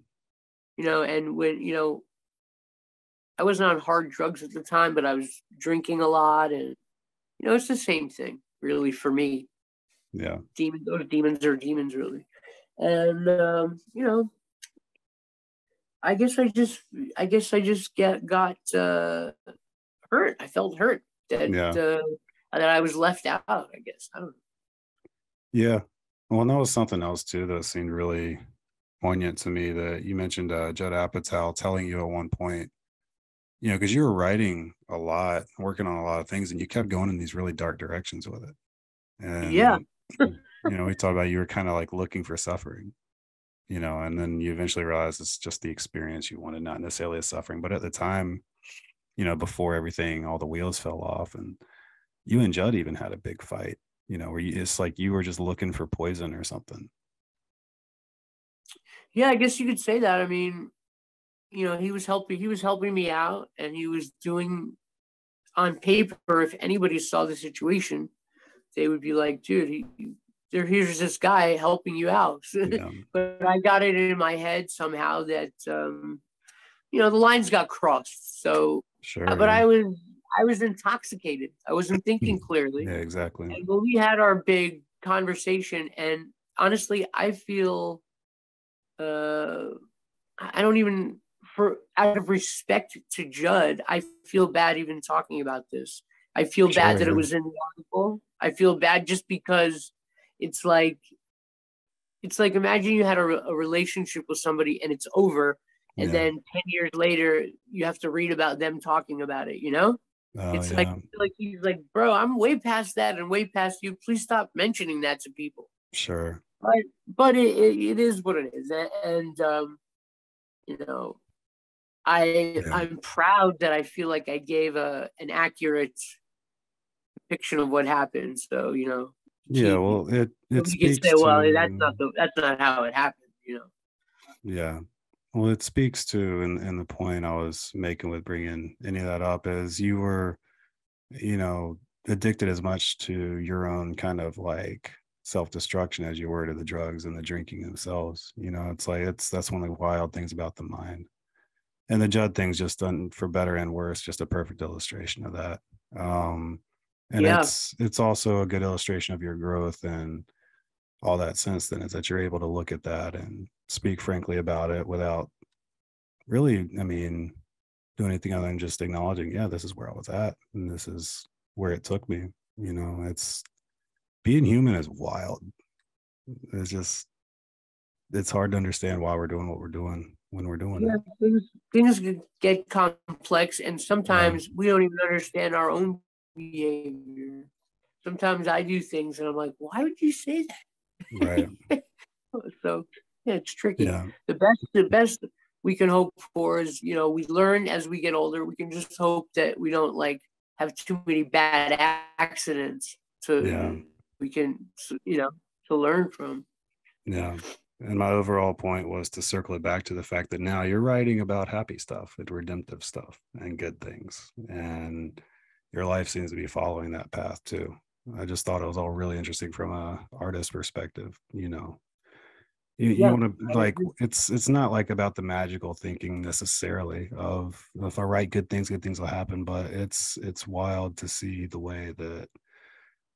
And when, I wasn't on hard drugs at the time, but I was drinking a lot and, it's the same thing really for me. Yeah. Those demons are demons really. And, I guess I just got hurt. I felt hurt that I was left out, I guess. I don't know. Yeah. Well, and that was something else too that seemed really poignant to me, that you mentioned Judd Apatow telling you at one point, because you were writing a lot, working on a lot of things, and you kept going in these really dark directions with it. And we talked about you were kind of like looking for suffering, and then you eventually realized it's just the experience you wanted, not necessarily a suffering. But at the time, before everything, all the wheels fell off, and you and Judd even had a big fight, where it's like you were just looking for poison or something. Yeah, I guess you could say that. I mean, he was helping me out, and he was doing, on paper, if anybody saw the situation, they would be like, dude, here's this guy helping you out. But I got it in my head somehow that, the lines got crossed. So, but I I was intoxicated. I wasn't thinking clearly. Yeah, exactly. And when we had our big conversation, and honestly, I feel, I don't even, for out of respect to Judd, I feel bad even talking about this. I feel bad that it was in the article. I feel bad just because it's like imagine you had a relationship with somebody and it's over, and then 10 years later you have to read about them talking about it. It's like he's like, bro, I'm way past that and way past you. Please stop mentioning that to people. Sure. But it is what it is, and I'm proud that I feel like I gave an accurate depiction of what happened. So yeah, well, it speaks can say, well, to, that's not how it happened. Yeah, well, it speaks to, and the point I was making with bringing any of that up is you were, addicted as much to your own kind of like self-destruction as you were to the drugs and the drinking themselves. It's like that's one of the wild things about the mind. And the Judd thing's just done, for better and worse, just a perfect illustration of that. And it's also a good illustration of your growth and all that since then, is that you're able to look at that and speak frankly about it without really, doing anything other than just acknowledging, yeah, this is where I was at and this is where it took me. It's being human is wild. It's hard to understand why we're doing what we're doing when we're doing it. Things get complex, and sometimes we don't even understand our own behavior. Sometimes I do things and I'm like, why would you say that? Right. So it's tricky. Yeah. The best we can hope for is, we learn as we get older. We can just hope that we don't have too many bad accidents we can, to learn from. Yeah. And my overall point was to circle it back to the fact that now you're writing about happy stuff and redemptive stuff and good things. And your life seems to be following that path too. I just thought it was all really interesting from a artist perspective. You want to it's not like about the magical thinking necessarily of, if I write good things will happen, but it's wild to see the way that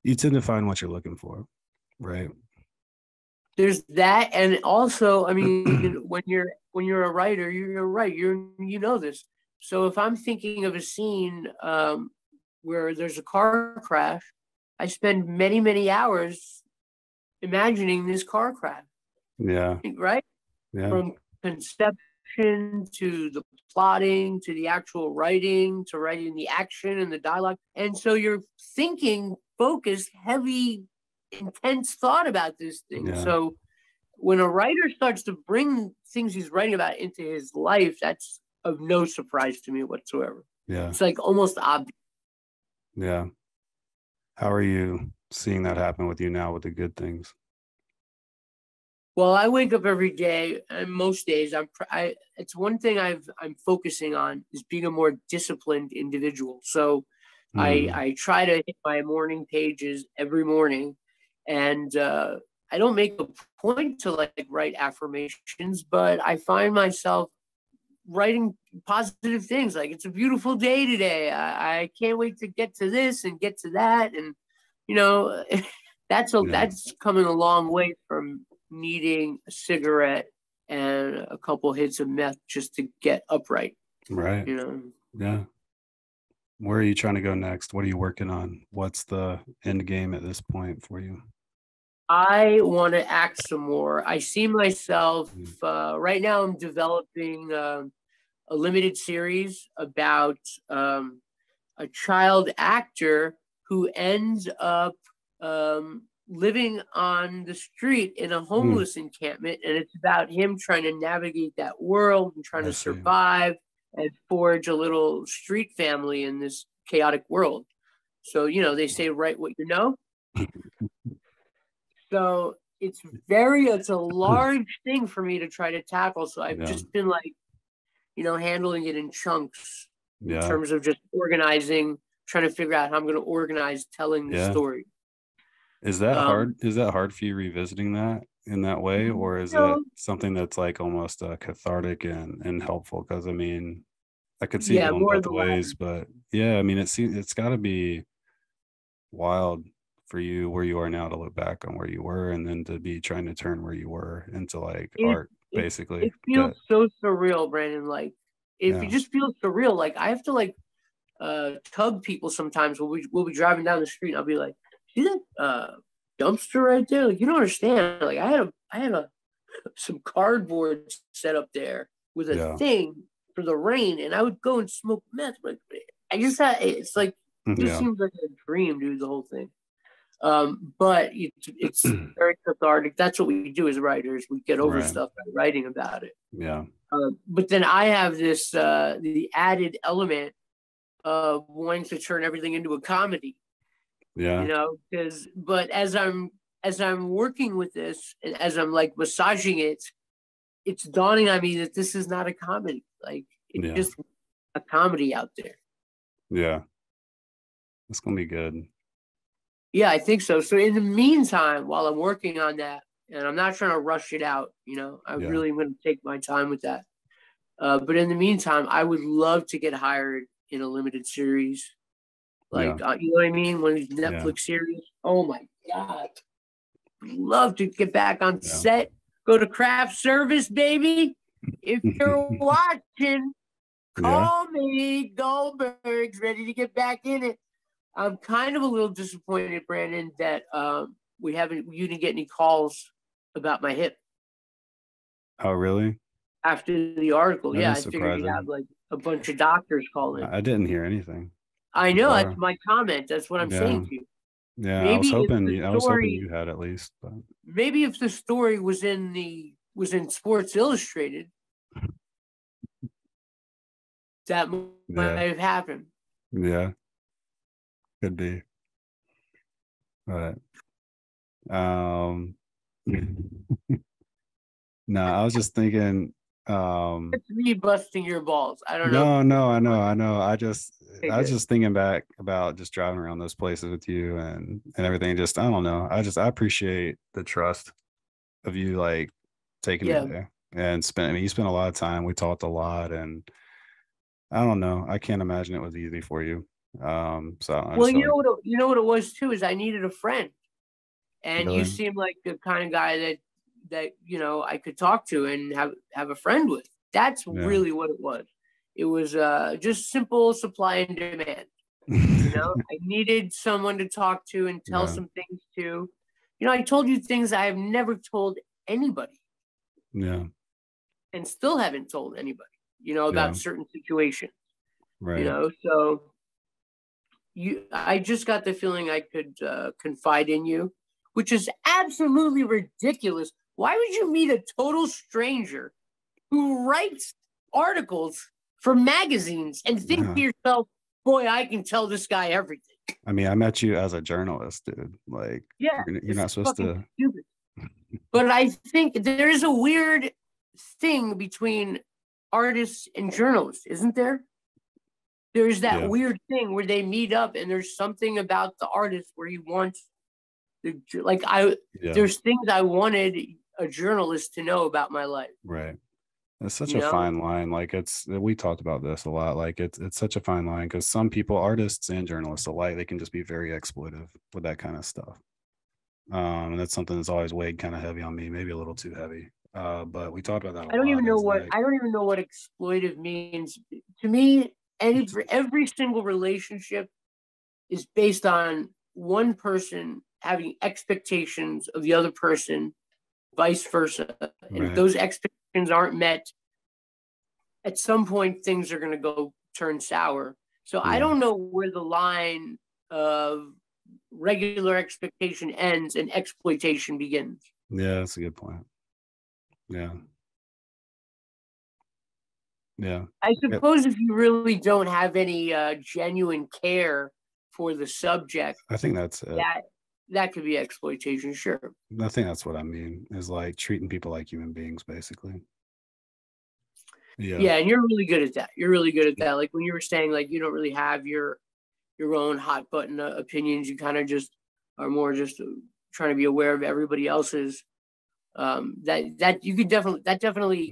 you tend to find what you're looking for. Right. There's that, and also, when you're a writer, you're right. You know this. So if I'm thinking of a scene where there's a car crash, I spend many, many hours imagining this car crash. Yeah. Right. Yeah. From conception to the plotting to the actual writing to writing the action and the dialogue, and so you're thinking, focused, heavy, intense thought about this thing. Yeah. So when a writer starts to bring things he's writing about into his life, that's of no surprise to me whatsoever. Yeah. It's like almost obvious. Yeah. How are you seeing that happen with you now with the good things? Well, I wake up every day, and most days it's one thing I'm focusing on is being a more disciplined individual. So I try to hit my morning pages every morning, and I don't make a point to write affirmations, but I find myself writing positive things like, it's a beautiful day today. I can't wait to get to this and get to that. And, that's coming a long way from needing a cigarette and a couple hits of meth just to get upright. Right. Yeah. Where are you trying to go next? What are you working on? What's the end game at this point for you? I want to act some more. I see myself right now. I'm developing a limited series about a child actor who ends up living on the street in a homeless encampment, and it's about him trying to navigate that world and trying to survive and forge a little street family in this chaotic world. So, they say, write what you know. So it's a large thing for me to try to tackle. So I've just been handling it in chunks in terms of just organizing, trying to figure out how I'm going to organize telling the story. Is that hard? Is that hard for you revisiting that in that way? Or is it something that's almost cathartic and helpful? Because I could see it going more both the ways, latter. but yeah, I mean, it's got to be wild for you where you are now to look back on where you were and then to be trying to turn where you were into like It art, it basically. it feels so surreal, Brandon. Like it Yeah, just feels surreal. Like I have to like tug people sometimes when we'll be driving down the street and I'll be like, see that dumpster right there? Like you don't understand. Like I had a some cardboard set up there with a yeah, thing for the rain, and I would go and smoke meth. But I just had it's like it just yeah, seems like a dream, dude. The whole thing. But it's very cathartic. That's what we do as writers. We get over right, stuff by writing about it. yeah, But then I have this the added element of wanting to turn everything into a comedy, yeah, because but as I'm working with this and as I'm like massaging it, it's dawning on me that this is not a comedy. Like it's yeah, just a comedy out there. yeah. It's gonna be good. Yeah, I think so. So in the meantime, while I'm working on that, and I'm not trying to rush it out, I Yeah, really am going to take my time with that. But in the meantime, I would love to get hired in a limited series, yeah, like you know what I mean, one of these yeah, Netflix series. Oh my god, love to get back on yeah, set, go to craft service, baby. If you're watching, yeah. call me. Goldberg's ready to get back in it. I'm kind of a little disappointed, Brandon, that you didn't get any calls about my hip Oh, really? after the article. That Yeah, is I figured you'd have surprising. like a bunch of doctors call in. I didn't hear anything. I I'm know that's sorry. my comment. That's what I'm saying Yeah, to you. yeah. Maybe if the I was hoping story, you had at least, but maybe if the story was in Sports Illustrated, that might yeah, have happened. yeah, could be. But um, no, I was just thinking. It's me busting your balls. I don't know No, if no, I you know, want I to know. take I was it. just thinking back about just driving around those places with you and everything. Just I don't know. I appreciate the trust of you like taking me Yeah. there and spent. I mean, you spent a lot of time. We talked a lot, and I don't know. I can't imagine it was easy for you. So I Well, just felt like you know what it was too is I needed a friend, and you really, seem like the kind of guy that I could talk to and have a friend with. That's yeah, really what it was. It was just simple supply and demand. I needed someone to talk to and tell yeah, some things to. I told you things I have never told anybody yeah, and still haven't told anybody, yeah, about certain situations, right, so I just got the feeling I could confide in you, which is absolutely ridiculous. Why would you meet a total stranger who writes articles for magazines and think to yeah. yourself, boy, I can tell this guy everything? I mean, I met you as a journalist, dude. Like Yeah, you're it's not supposed fucking to. stupid. But I think there is a weird thing between artists and journalists, isn't there? There's that Yeah, weird thing where they meet up and there's something about the artist where he wants like yeah, there's things I wanted a journalist to know about my life. right. It's such You a know, fine line. Like we talked about this a lot. Like it's such a fine line because some people, artists and journalists alike, they can just be very exploitive with that kind of stuff. And that's something that's always weighed kind of heavy on me, maybe a little too heavy. But we talked about that a lot. Is like, I don't even know what exploitive means to me. Every single relationship is based on one person having expectations of the other person, vice versa, and if right, those expectations aren't met, at some point things are going to go turn sour. So I yeah, don't know where the line of regular expectation ends and exploitation begins. yeah, that's a good point. Yeah, yeah, I yep. suppose if you really don't have any genuine care for the subject, I think that's it. that that could be exploitation, sure. I think that's what I mean is like treating people like human beings, basically. Yeah, Yeah, and you're really good at that. You're really good at that. Like when you were saying, like you don't really have your own hot button opinions. You kind of just are more just trying to be aware of everybody else's. that you could definitely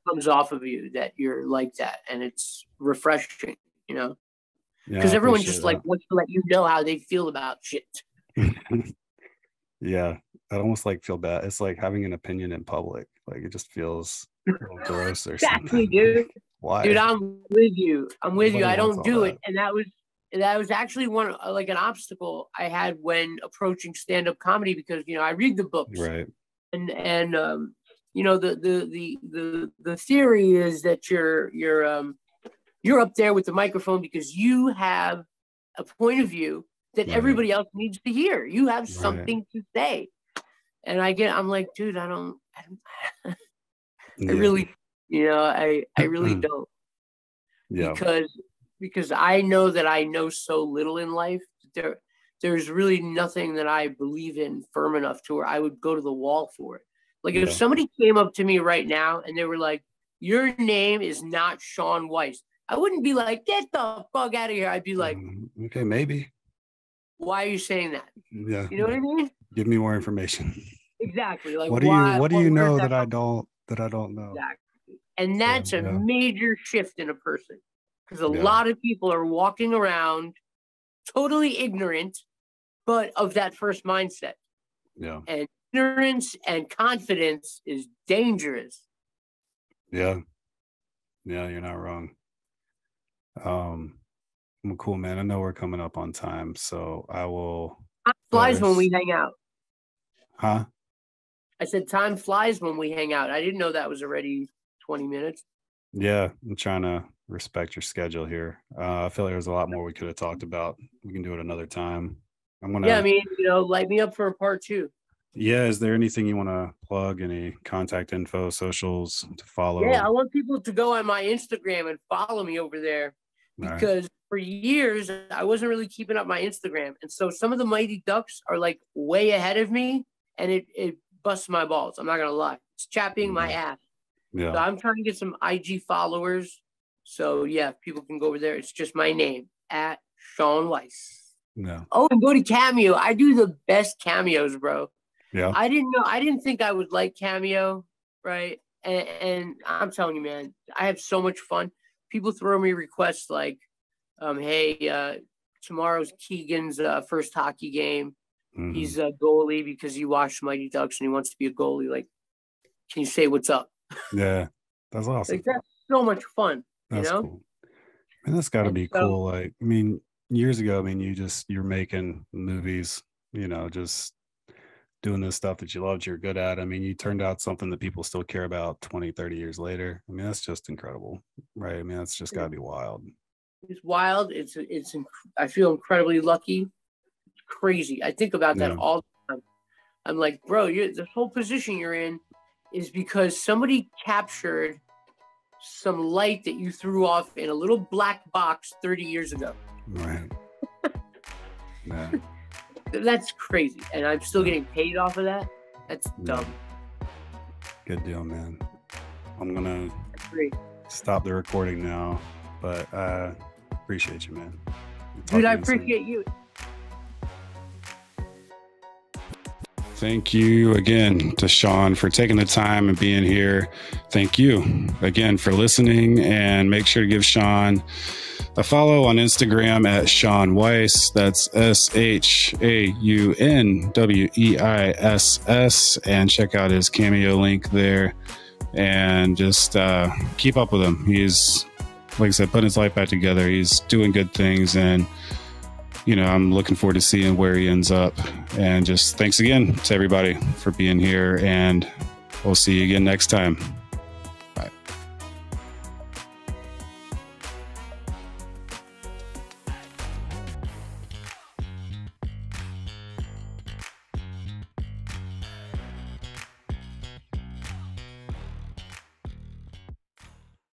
comes off of you, that you're like that, and it's refreshing, you know, because everyone just like wants to let you know how they feel about shit. Yeah, I almost like feel bad. It's like having an opinion in public. Like it just feels a little gross or exactly, something. dude. Why? Dude, I'm with you. Nobody I don't do that. it, and that was actually one like an obstacle I had when approaching stand-up comedy, because you know I read the books, right, and you know the theory is that you're up there with the microphone because you have a point of view that everybody else needs to hear. You have something to say. And I'm like, dude, I don't I really, you know, I really don't. Because I know that I know so little in life. There's really nothing that I believe in firm enough to where I would go to the wall for it. Like if somebody came up to me right now and they were like, your name is not Shaun Weiss, I wouldn't be like, get the fuck out of here. I'd be like, okay, maybe. Why are you saying that? Yeah. You know what I mean? Give me more information. Exactly. Like what do you know that I don't know? Exactly. And that's a major shift in a person, because a lot of people are walking around totally ignorant, but of that first mindset. Yeah. And ignorance and confidence is dangerous. Yeah. Yeah, you're not wrong. Well, cool, man. I know we're coming up on time, so I will. Time flies when we hang out. Huh? I said time flies when we hang out. I didn't know that was already 20 minutes. Yeah, I'm trying to respect your schedule here. I feel like there's a lot more we could have talked about. We can do it another time. Yeah, I mean, you know, light me up for a part 2. Yeah, is there anything you want to plug? Any contact info, socials to follow? Yeah, I want people to go on my Instagram and follow me over there, because for years I wasn't really keeping up my Instagram, and so some of the Mighty Ducks are like way ahead of me, and it busts my balls. I'm not gonna lie, it's chapping my ass. Yeah. So I'm trying to get some IG followers. So yeah, people can go over there. It's just my name, at Shaun Weiss. Yeah. Oh, and go to Cameo. I do the best cameos, bro. Yeah. I didn't think I would like Cameo, right? And I'm telling you, man, I have so much fun. People throw me requests like, hey, tomorrow's Keegan's first hockey game. Mm-hmm. He's a goalie because he watched Mighty Ducks and he wants to be a goalie. Like, can you say what's up? Yeah, that's awesome. Like, that's so much fun. That's cool. And that's got to be cool. Like, I mean, years ago, I mean, you're making movies, you know, just doing this stuff that you loved, you're good at. I mean, you turned out something that people still care about 20, 30 years later. I mean, that's just incredible, right? I mean, that's just got to be wild. It's wild. I feel incredibly lucky. It's crazy. I think about that all the time. I'm like, bro, the whole position you're in is because somebody captured some light that you threw off in a little black box 30 years ago. Right. Yeah. That's crazy. And I'm still getting paid off of that. That's dumb. Good deal, man. I'm going to stop the recording now, but I appreciate you, man. Dude, I appreciate you. Thank you again to Shaun for taking the time and being here. Thank you again for listening, and make sure to give Shaun a follow on Instagram at Shaun Weiss. That's ShaunWeiss, and check out his Cameo link there, and just keep up with him. He's, like I said, putting his life back together. He's doing good things, and you know, I'm looking forward to seeing where he ends up. And just thanks again to everybody for being here, and we'll see you again next time.